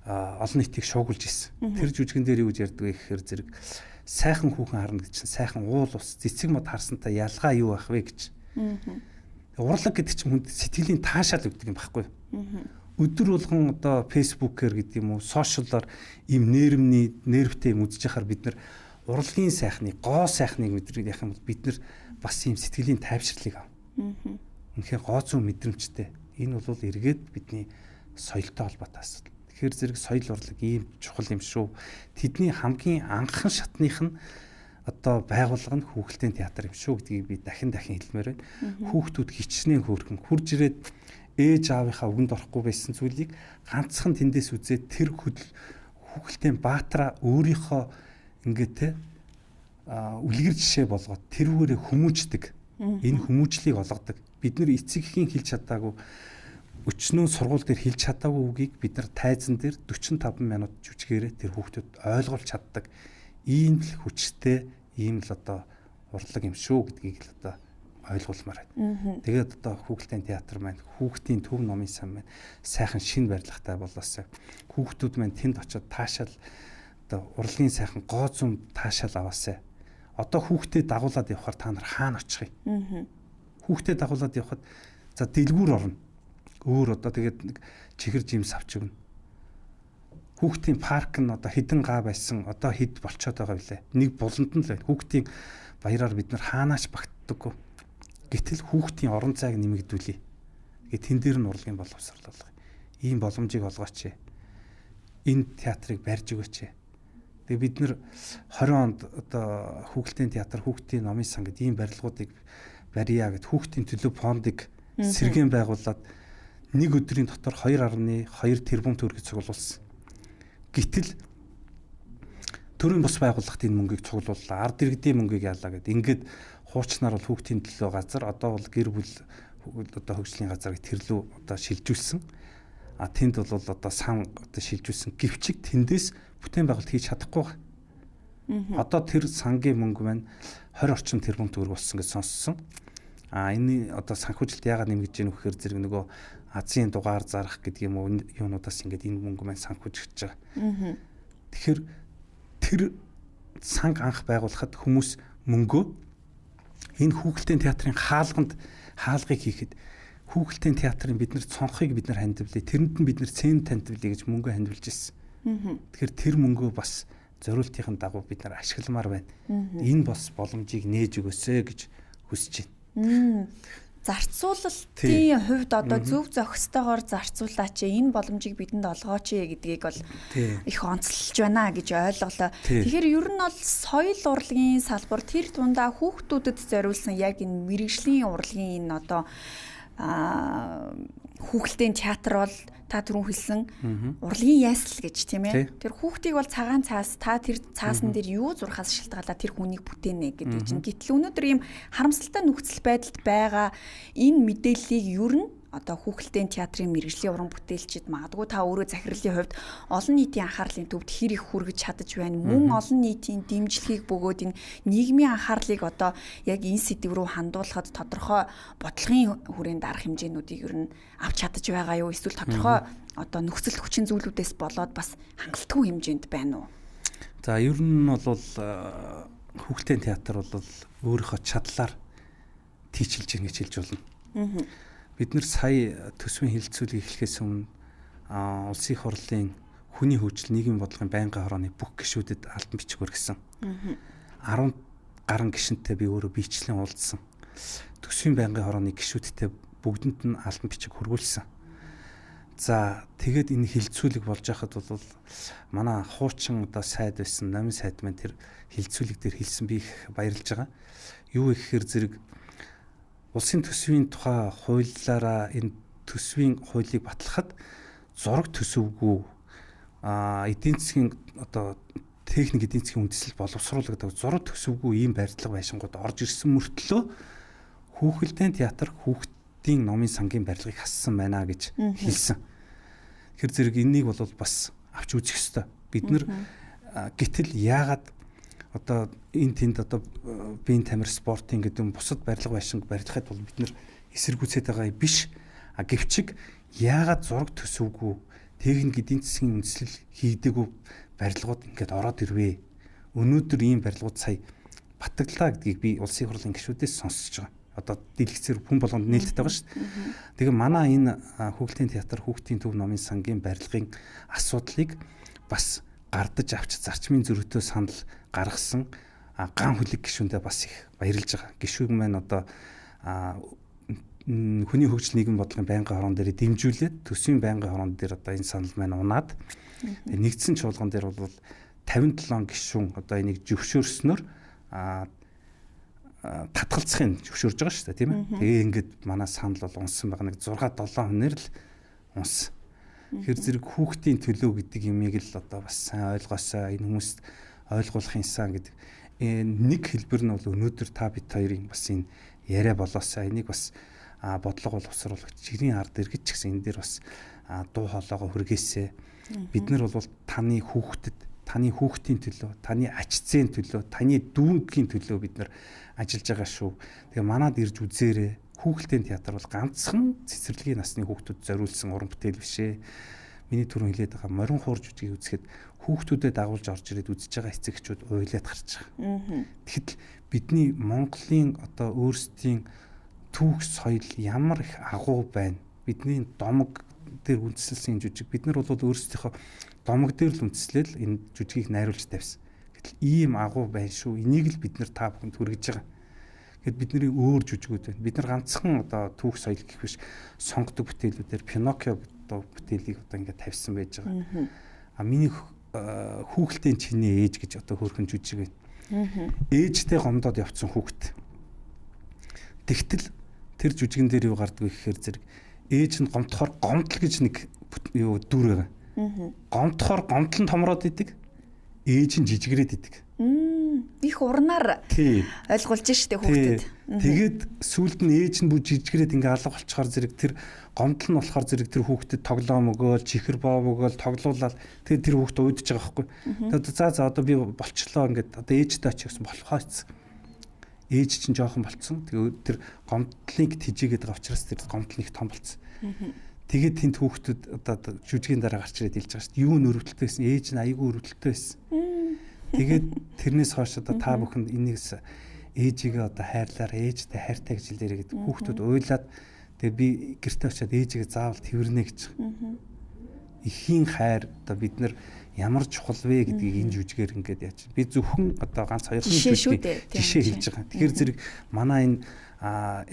олон нийтийг шуугуулж ирсэн. Тэр жүжигэн дээр юу гэж ярьдаг вэ гэхээр зэрэг сайхан хүүхэн харна гэж чинь сайхан уул ус цэцэг мод харсантай ялгаа юу ах вэ гэж. Урлаг гэдэг чинь хүнд сэтгэлийн таашаал өгдөг юм байхгүй. Өдөр болгон одоо фэйсбүүкээр гэдэг юм уу, сошиаллаар ийм нервтэй юм үзэж яхаар бид нар урлагийн сайхныг, гоо сайхныг мэдрэх юм бол бид нар бас ийм сэтгэлийн тайвширлыг ав. Үнэхээр гоо зүүн мэдрэмжтэй. Энэ бол эргээд бидний соёлтой холбоотой асуудал. Тэгэхээр зэрэг соёл урлаг ийм чухал юм шүү. Тэдний хамгийн анхан шатных нь одоо байгууллага нь хүүхэлдэйн театр юм шүү гэдгийг би дахин хэлмээр байна. Хүүхдүүд хичнээн хөөрхөн хурж ирээд ээж аавынхаа үгэнд орохгүй байсан зүйлийг ганцхан тэндээс үзээд тэр хүүхэлдэйн баатараа өөрийнхөө ингээд те үлгэр жишээ болгоод тэрүүгээрээ хүмүүждэг. Энэ хүмүүжлийг олгодог. Бид нэр эцэг эхийн хэлж чадаагүй өчнөө сургууль дээр хэлж чадаагүй үгийг бид нар тайзан дээр 45 минут жүжигээрээ тэр хүүхдүүд ойлгуулж чаддаг. Ийм л хүчтэй, ийм л одоо урлаг юм шүү гэдгийг л одоо ойлгуулмаар байна. Тэгээд одоо хүүхэлдэйн театр маань хүүхдийн төв номын сан маань сайхан шин барилгатай болоосаа хүүхдүүд маань тэнд очиод таашаал одоо урлагийн сайхан гоо зүүн таашаал аваасаа. Одоо хүүхдэд дагуулад явхаар та нар хаана очих юм? Хүүхдэд дагуулад явхад за дэлгүүр орно. Өөр одоо тэгээд нэг чихэр жимс авч өгнө. Хүүхдийн парк нь одоо хідэн гаа байсан одоо хэд болцоод байгаа билээ. Нэг буланд нь л байна. Хүүхдийн баяраар бид нар хаанаач багтдаггүй. Гэтэл хүүхдийн орон зайг нэмэгдүүлье. Тэгээд тэн дээр нь урлагийн боловсрол болгоё. Ийм боломжийг олгооч. Энэ театрыг барьж өгөөч. Тэгээд бид нэр 20 онд одоо хүүхэлдэйн театр, хүүхдийн номын сан гэдэг ийм барилгуудыг барья гэд хүүхдийн төлөв фондыг сэргээн байгуулад нэг өдрийн дотор 2.2 тэрбум төгрөгийг цуглуулсан. Гэтэл төрийн бус байгууллагт энэ мөнгийг цуглууллаа. Ард иргэдийн мөнгийг яалаа гэд. Ингээд хуучнаар бол хүүхдийн төлөө газар одоо бол гэр бүл одоо хөгжлийн газар тэрлүү одоо шилжүүлсэн. Тэнд бол одоо сан одоо шилжүүлсэн. Гэвчиг тэндээс бүтээн байгуулалт хийж чадахгүй. Одоо тэр сангийн мөнгө маань 20 орчим тэрбум төгрөг болсон гэж сонссон. Энэ одоо санхүүжилт яагаад нэмэгдэж гэнэ вэхээр зэрэг нөгөө Азийн дугаар зарах гэдэг юм уу юунуудаас ингээд энэ мөнгө маань санхүүжиж байгаа. Тэгэхээр тэр санг анх байгуулахад хүмүүс мөнгөө энэ хүүхэлдэйн театрын хаалгыг хийхэд хүүхэлдэйн театрын бид нар цонхыг бид нар хандивлаа. Тэрэнд нь бид нар цэн тантивлаа гэж мөнгө хандивлж ирсэн. Тэгэхээр тэр мөнгөө бас зориултын дагуу бид нар ашигламаар байна. Энэ бас боломжийг нээж өгөөсэй гэж хүсэж байна. Зарцуулалтын хувьд одоо зөв зохистойгоор зарцуулаач энэ боломжийг бидэнд олгооч гэдгийг бол их онцлж байна гэж ойлголоо. Тэгэхээр ер нь бол соёл урлагийн салбар тэр дундаа хүүхдүүдэд зориулсан яг энэ мэрэгжлийн урлагийн энэ одоо хүүхэлдэйн театр бол та түрүүн хэлсэн урлагийн ясл гэж тийм ээ. Тэр хүүхдийг бол цагаан цаас та тэр цаасан дээр юу зурхаас шилтгаалаа тэр хүнийг бүтээнэ гэдэг чинь. Гэтэл өнөөдөр ийм харамсалтай нөхцөл байдалд байгаа энэ мэдээллийг ер нь одоо хүүхэлдэйн театрын мэрэгжлийн уран бүтээлчид магадгүй та өөрөө захирлын хувьд олон нийтийн анхаарлын төвд хэр их хүргэж чадаж байна. Мөн олон нийтийн дэмжлэгийг бөгөөд энэ нийгмийн анхаарлыг одоо яг энэ сэдв рүү хандуулахад тодорхой бодлогын хүрээнд арга хэмжээнүүдийг ер нь авч чадаж байгаа юу? Эсвэл тодорхой одоо нөхцөл хүчин зүйлүүдээс болоод бас хангалтгүй хэмжээнд байна уу? За ер нь бол хүүхэлдэйн театр бол өөрийнхөө чадлаар тийчилж ингэж хэлж болно. Бид нар сая төсвийн хилцүүлгийг эхлэхээс өмнө улсын их хурлын хүний хөгжил нийгмийн бодлогын байнгын хорооны бүх гишүүдэд албан бичиг хүргэсэн. 10 гаруй гишүүнтэй би өөрөө биечлэн уулзсан. Төсвийн байнгын хорооны гишүүдтэй бүгдэнд нь албан бичиг хүргүүлсэн. За тэгээд энэ хилцүүлэг болж байхад бол манай хуучин одоо сайд байсан, намын сайд маань тэр хилцүүлэг дээр хэлсэн би их баярлж байгаа. Юу гэхээр зэрэг улсын төсвийн тухай хуулиараа энэ төсвийн хуулийг батлахад зураг төсөвгүй эдийн засгийн одоо техник эдийн засгийн үндэслэл боловсруулагдав зураг төсөвгүй ийм барилга байшингууд орж ирсэн мөртлөө хүүхэлдэйн театр хүүхдийн номын сангийн барилгыг хассан байна гэж хэлсэн. Тэгэхээр зэрэг энийг бол бас авч үзэх ёстой. Бид нар гэтэл яагаад одоо энэ тэнд одоо биеийн тамир спортын гэдэг юм бусад барилга байшинг барилгахад бол бид нэр эсэргүүцээд байгаа биш. Гэвчиг яагаад зураг төсөвгүй техник эдийн засгийн үндэслэл хийдэггүй барилгууд ингээд ороод ирвэ. Өнөөдөр ийм барилгууд сая батглаа гэдгийг би улсын хурлын гишүүдээс сонсож байгаа. Одоо дэлгэцээр хүн болгонд нээлттэй байгаа шүү дээ. Тэгээ манай энэ хүүхдийн театр, хүүхдийн төв номын сангийн барилгын асуудлыг бас гардаж авч зарчмын зөрүүтөө санал гаргасан ган хүлэг гишүүндээ бас их баярлж байгаа. Гишүүн маань одоо хүний хөгжил нийгэм бодлогын байнгын хорон дээр дэмжүүлээд төсвийн байнгын хорон дээр одоо энэ санал маань унаад нэгдсэн чуулган дээр бол 57 гишүүн одоо энийг зөвшөөрснөөр татгалзахын зөвшөөрж байгаа шүү дээ, тийм ээ. Тэгээ ингээд манай санал бол унсан байгаа нэг 6-7 хоноор л унсан. Тэр зэрэг хүүхдийн төлөө гэдэг юмыг л одоо бас сайн ойлгосоо энэ хүмүүст ойлгуулахын сан гэдэг нэг хэлбэр нь бол өнөөдөр та бид хоёрын бас энэ яриа болоосаа энийг бас бодлого бол усруулагч жирийн ард иргэж ч гэсэн энэ дээр бас дуу хоолойгоо хүргээсэй. Бид нар бол таны хүүхдэд, таны хүүхдийн төлөө, таны ач зээний төлөө, таны дүүнгийн төлөө бид нар ажиллаж байгаа шүү. Тэгээ манад ирж үзээрэй. Хүүхдийн театр бол ганцхан цэцэрлэгийн насны хүүхдүүд зориулсан уран бүтээл биш ээ. Миний түрүүн хэлээд байгаа морин хуур жүжигийг үзэхэд хүүхдүүдэд дагуулж орж ирээд үзэж байгаа эцэгчүүд уйлаад гарч байгаа. Тэгэхэд бидний Монголын одоо өөрсдийн түүх соёл ямар их агуу байна. Бидний домог дээр үндэслэсэн жүжиг бид нар бол өөрсдийнхөө домог дээр л үндэслэл энэ жүжигийг найруулж тавьсан. Гэтэл ийм агуу байна шүү. Энийг л бид нар та бүхэнд хүргэж байгаа. Гэхэд бидний өөр жүжигүүд байна. Бид нар ганцхан одоо түүх соёл гэх биш сонгодог бүтээлүүдээр Пиноккио одоо бүтээлийг одоо ингээд тавьсан байж байгаа. Миний хүүхэлдэйн чиний ээж гэж одоо хөөрхөн жүжиг байна. Ээжтэй гомдоод явцсан хүүхэд. Тэгтэл тэр жүжигэн дээр юу гардаг вэ гэхээр зэрэг ээж нь гомдохоор гомдол гэж нэг юу дүр байгаа. Гомдохоор гомдол нь томроод идэг. Ээж нь жижигрээд идэг. Их урнаар ойлгуулж штэ хүүхдэд. Тэгээд сүүлд нь ээж нь бүр жижигрээд ингээ алга болчихоор зэрэг тэр гомдол нь болохоор зэрэг тэр хүүхдэд тоглоо мөгөөл чихэр боо мөгөөл тоглуулаад тэгээд тэр хүүхд уйдж байгаа байхгүй. Тэгээд за одоо би болчлоо ингээд одоо ээжтэй очих гэсэн болохоос. Ээж чинь жоохон болцсон. Тэгээд тэр гомдлыг тижээгээд байгаа учраас тэр гомдол нэг том болцсон. Тэгээд тэнд хүүхдүүд одоо жүжигийн дараа гарч ирээд хэлж байгаа шүү дээ. Юу нөрөвдөлтэй байсан? Ээж нь аягүй өрөвдөлтэй байсан. Тэгээд тэрнээс хойш одоо та бүхэн энэс ээжигээ одоо хайрлаар ээжтэй хайртай гэж хэлээрэй гэдэг хүүхдүүд уйлаад тэгээд би гэртээ очиад ээжигээ заавал тэрвэрнэ гэж. Ихийн хайр одоо бид нар ямар чухал вэ гэдгийг энэ жүжигээр ингээд яаж. Би зөвхөн одоо ганц хоёр жишээ хэлж байгаа. Тэгэхээр зэрэг манай энэ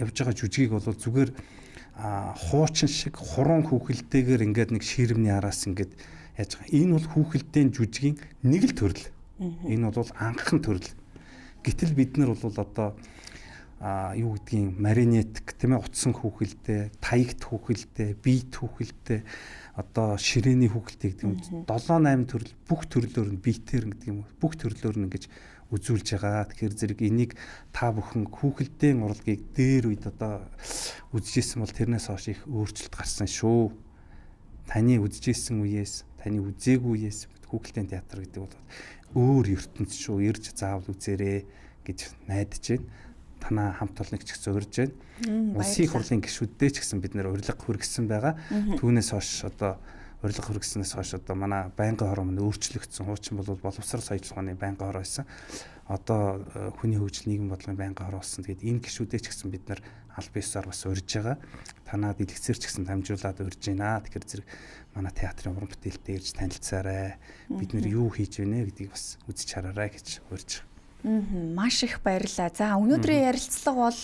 явж байгаа жүжигийг бол зүгээр хуучин шиг хуран хүүхэлдэйгээр ингээд нэг ширмний араас ингээд яаж байгаа. Энэ бол хүүхэлдэйн жүжигийн нэг л төрөл. Энэ бол анххан төрөл. Гэтэл бид нар бол одоо юу гэдгийг маринетик тийм ээ утсан хүүхэлдэй, таягт хүүхэлдэй, биет хүүхэлдэй, одоо ширээний хүүхэлдэй гэдэг юм. 7-8 төрөл бүх төрлөөр нь биетээр гэдэг юм. Бүх төрлөөр нь ингэж үзүүлж байгаа. Тэгэхээр зэрэг энийг та бүхэн хүүхэлдэйн урлагийг дээр үед одоо үзэжсэн бол тэрнээс хойш их өөрчлөлт гарсан шүү. Таны үзэжсэн үеэс, таны үзээгүй үеэс хүүхэлдэйн театр гэдэг бол өөр ертөнц шүү. Ирж заавал үзээрэй гэж найдаж байна. Танаа хамт олныг ч гэсэн урьж байна. Улсын хурлын гишүүддээ ч гэсэн бид нэр урилга хүргэсэн байгаа. Түүнээс хойш одоо урилга хүргэснээс хойш одоо манай байнгын хороо мань өөрчлөгдсөн. Хуучин бол боловсрол соёл ухааны байнгын хороо байсан. Одоо хүний хөгжил нийгэм бодлогын байнгын хороо болсон. Тэгээд энэ гишүүдээ ч гэсэн бид нар аль биесээр бас урьж байгаа. Танаа дэлгэцээр ч гэсэн дамжуулаад урьж байна. Тэгэхээр зэрэг манай театрын уран бүтээлтэй ирж танилцаарай. Бид нэр юу хийж байна гэдгийг бас үзэж хараарай гэж урьж. Маш их баярлалаа. За өнөөдрийн ярилцлага бол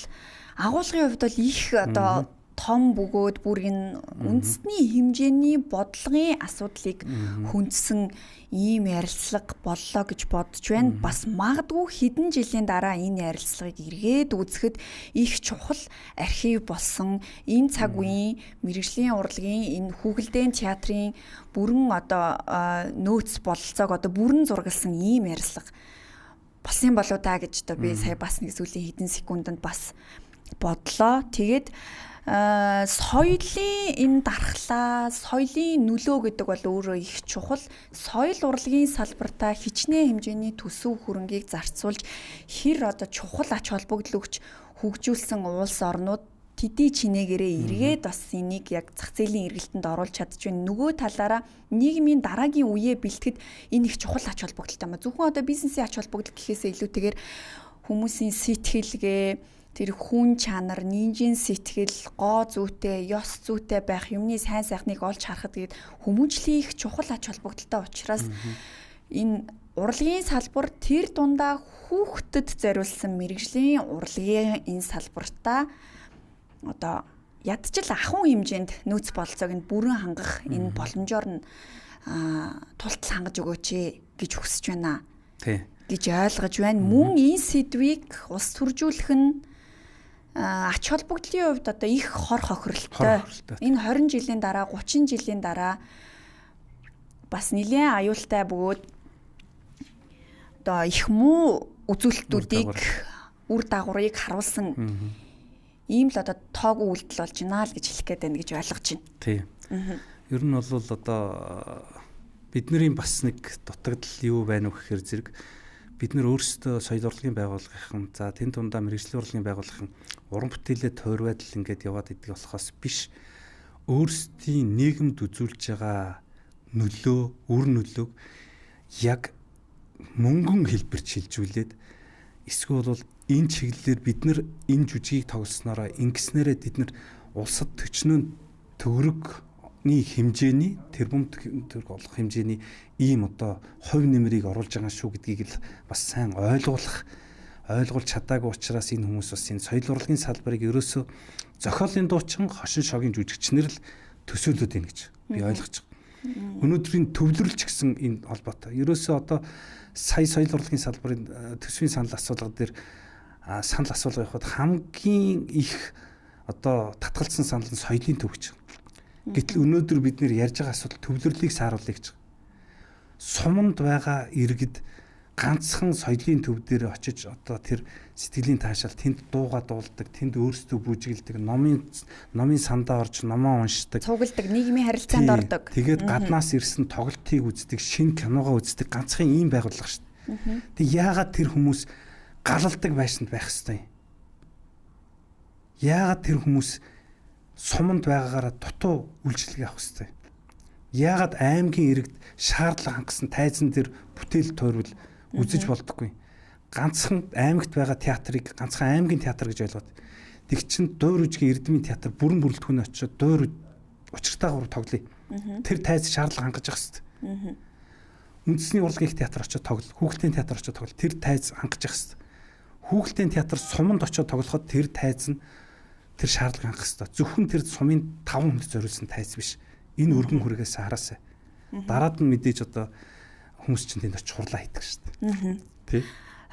агуулгын хувьд бол их одоо том бөгөөд бүр энэ үндэсний хэмжээний бодлогын асуудлыг хүндсэн ийм ярилцлага боллоо гэж бодож байна. Бас магадгүй хэдэн жилийн дараа энэ ярилцлагыг эргээд үзэхэд их чухал архив болсон энэ цаг үеийн мэргэжлийн урлагийн энэ хүүхэлдэйн театрын бүрэн одоо нөөц бололцоог одоо бүрэн зургалсан ийм ярилцлага болсон болоо та гэж одоо би сая бас нэг сүүлийн хэдэн секундэд бас бодлоо. Тэгээд соёлын энэ дархлаа, соёлын нөлөө гэдэг бол өөрөө их чухал. Соёл урлагийн салбартаа хичнээн хэмжээний төсөв хөрөнгийг зарцуулж хэр одоо чухал ач холбогдол өгч хөгжүүлсэн улс орнууд тэдий чинээгээрээ эргээд бас энийг яг зах зээлийн эргэлтэнд оруулж чадчихвэн. Нөгөө талаараа нийгмийн дараагийн үеэ бэлтгэд энэ их чухал ач холбогдолтой юм. Зөвхөн одоо бизнесийн ач холбогдол гэхээсээ илүүтэйгээр хүмүүсийн сэтгэлгээ, тэр хүн чанар, нинжийн сэтгэл, гоо зүйтэй, ёс зүйтэй байх юмны сайн сайхныг олж харахад тэгээд хүмүүжлийн их чухал ач холбогдолтой учраас энэ урлагийн салбар тэр дундаа хүүхдэд зориулсан мэрэгжлийн урлагийн энэ салбартаа одоо ядчил ахуй хэмжээнд нөөц бололцоог нь бүрэн хангах энэ боломжоор нь тултал хангаж өгөөч гэж хүсэж байна. Тий. гэж ойлгож байна. Мөн энэ сэдвийг улс төржүүлэх нь ач холбогдлын хувьд одоо их хор хохиролтой. Энэ 20 жилийн дараа, 30 жилийн дараа бас нэлээд аюултай бөгөөд одоо их муу үзүүлэлтүүдийг үр дагаврыг харуулсан ийм л одоо тоогүй үйлдэл болж байна л гэж хэлэх гээд байна гэж ойлгож байна. Тий. Ер нь бол одоо бидний бас нэг дутагдал юу байна вэ гэхээр зэрэг бид нар өөрсдөө соёл урлагийн байгууллагын за тэн дундаа мэрэгжлийн урлагийн байгууллагын уран бүтээлээ тойрвайдл ингээд яваад идэг болохоос биш өөрсдийн нийгэмд үзүүлж байгаа нөлөө, үр нөлөөг яг мөнгөн хэлбэрч шилжүүлээд эсвэл бол энэ чиглэлээр бид нар энэ жүжигийг тоглоснороо ингэснээрээ бид нар улсад төчнөө төгрөгний хэмжээний тэрбум төгрөг олох хэмжээний ийм одоо хувь нэмрийг оруулж байгаа шүү гэдгийг л бас сайн ойлгуулж чадаагүй учраас энэ хүмүүс бас энэ соёл урлагийн салбарыг ерөөсөө зохиолын дуучин хошин шогийн жүжигчнэр л төсөөлөд байна гэж би ойлгож байгаа. Өнөөдрийн төвлөрлж гисэн энэ холбоотой. Ерөөсөө одоо сая соёл урлагийн салбарын төсвийн санал асуулга дээр санал асуулга явахад хамгийн их одоо татгалзсан санал нь соёлын төв гэж. Гэтэл өнөөдөр бид нэр ярьж байгаа асуудал төвлөрлийг сааруулъя гэж. Суманд байгаа иргэд ганцхан соёлын төв дээр очиж одоо тэр сэтгэлийн таашаал тэнд дууга дуулдаг, тэнд өөрсдөө бүжиглдэг, номын сандаа орж номоо уншдаг, цугладаг, нийгмийн харилцаанд ордог. Тэгээд гаднаас ирсэн тоглолтыг үздэг, шинэ киногоо үздэг ганцхан ийм байгууллага шүү дээ. Тэг яагаад тэр хүмүүс галалдаг байшинд байх ёстой юм? Яагаад тэр хүмүүс суманд байгаагаараа дутуу үйлчлэг авах ёстой? Яагаад аймгийн иргэд шаардлага хангасан тайзан дээр бүтээл тойрвол үзэж болдоггүй? Ганцхан аймагт байгаа театрыг ганцхан аймгийн театр гэж ойлгоод. Тэг чин дуур үжгийн эрдмийн театр бүрэн бүрэлдэхүүн очиод дуур учиртайгаар тоглоё. Тэр тайз шаардлага хангаж явах ёстой. Үндэсний урлагийн театр очиод тоглол, хүүхэлдэйн театр очиод тоглол, тэр тайз хангаж явах ёстой. Хүүхэлдэйн театр суманд очиод тоглоход тэр тайз нь тэр шаардлага хангах ёстой. Зөвхөн тэр сумын 5 хүнд зориулсан тайз биш. Энэ өргөн хүрээс хараасаа. Дараад нь мэдээж одоо хүмүүс чинь тэнд очиж хурлаа хийдэг шүү дээ. Тий.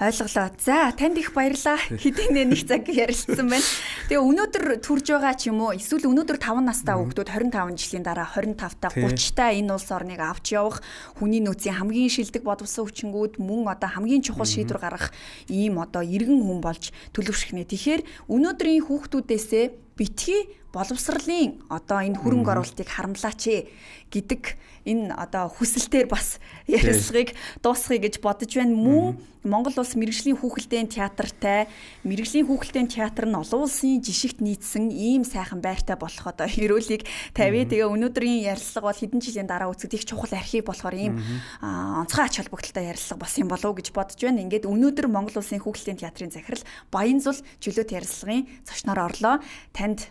Ойлголоо. За, танд их баярлалаа. Хэдийнэ нэг цаг ярилцсан байна. Тэгээ өнөөдөр төрж байгаа ч юм уу, эсвэл өнөөдөр 5 настай хүүхдүүд 25 жилийн дараа 25-та 30-та энэ улс орныг авч явах хүний нөөцийн хамгийн шилдэг бодвсон хүчингүүд мөн одоо хамгийн чухал шийдвэр гаргах ийм одоо иргэн хүн болж төлөвшөх нэ. Тэгэхээр өнөөдрийн хүүхдүүдээсээ битгий боловсролын одоо энэ хөрөнгө оруулалтыг харамлаач гэдэг энэ одоо хүсэлтээр бас ярилцлагыг дуусгая гэж бодож байна. Мөн Монгол улс мэрэгжлийн хүүхэлдэйн театртай, мэрэгжлийн хүүхэлдэйн театр нь олон улсын жишигт нийцсэн ийм сайхан байртай болох одоо хөрөөлийг тавья. Тэгээ өнөөдрийн ярилцлага бол хэдэн жилийн дараа үзэхэд их чухал архив болохоор ийм онцгой ач холбогдолтой ярилцлага болсон юм болов уу гэж бодож байна. Ингээд өнөөдөр Монгол улсын хүүхэлдэйн театрын захирал Баянзул чөлөөт ярилцлагын зочноор орлоо. Танд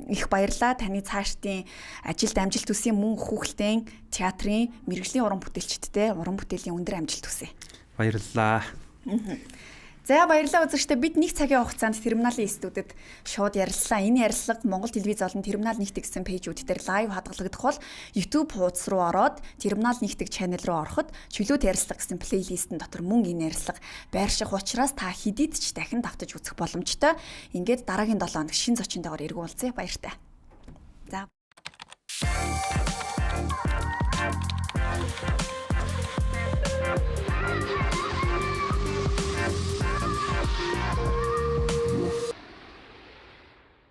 их баярлалаа. Таны цаашдын ажилд амжилт хүсье, мөн хүүхэлдэйн театрын мэрэгжлийн уран бүтээлчдтэй уран бүтээлийн өндөр амжилт хүсье. Баярлалаа. За баярлалаа үзэгчдээ. Бид нэг цагийн хугацаанд терминалийн студид шууд ярилцлаа. Энэ ярилцлага Монгол телевиз болон терминал нэгтгэх гэсэн пэйжүүд дээр лайв хадгалагдах бол YouTube хуудас руу ороод терминал нэгтгэх channel руу ороход чөлөөт ярилцлага гэсэн плейлистэн дотор мөн энэ ярилцлага байрших учраас та хэдийд ч дахин давтаж үзэх боломжтой. Ингээд дараагийн 7 хоног шинэ зочинтойгоор эргүүлцээ. Баяртай. За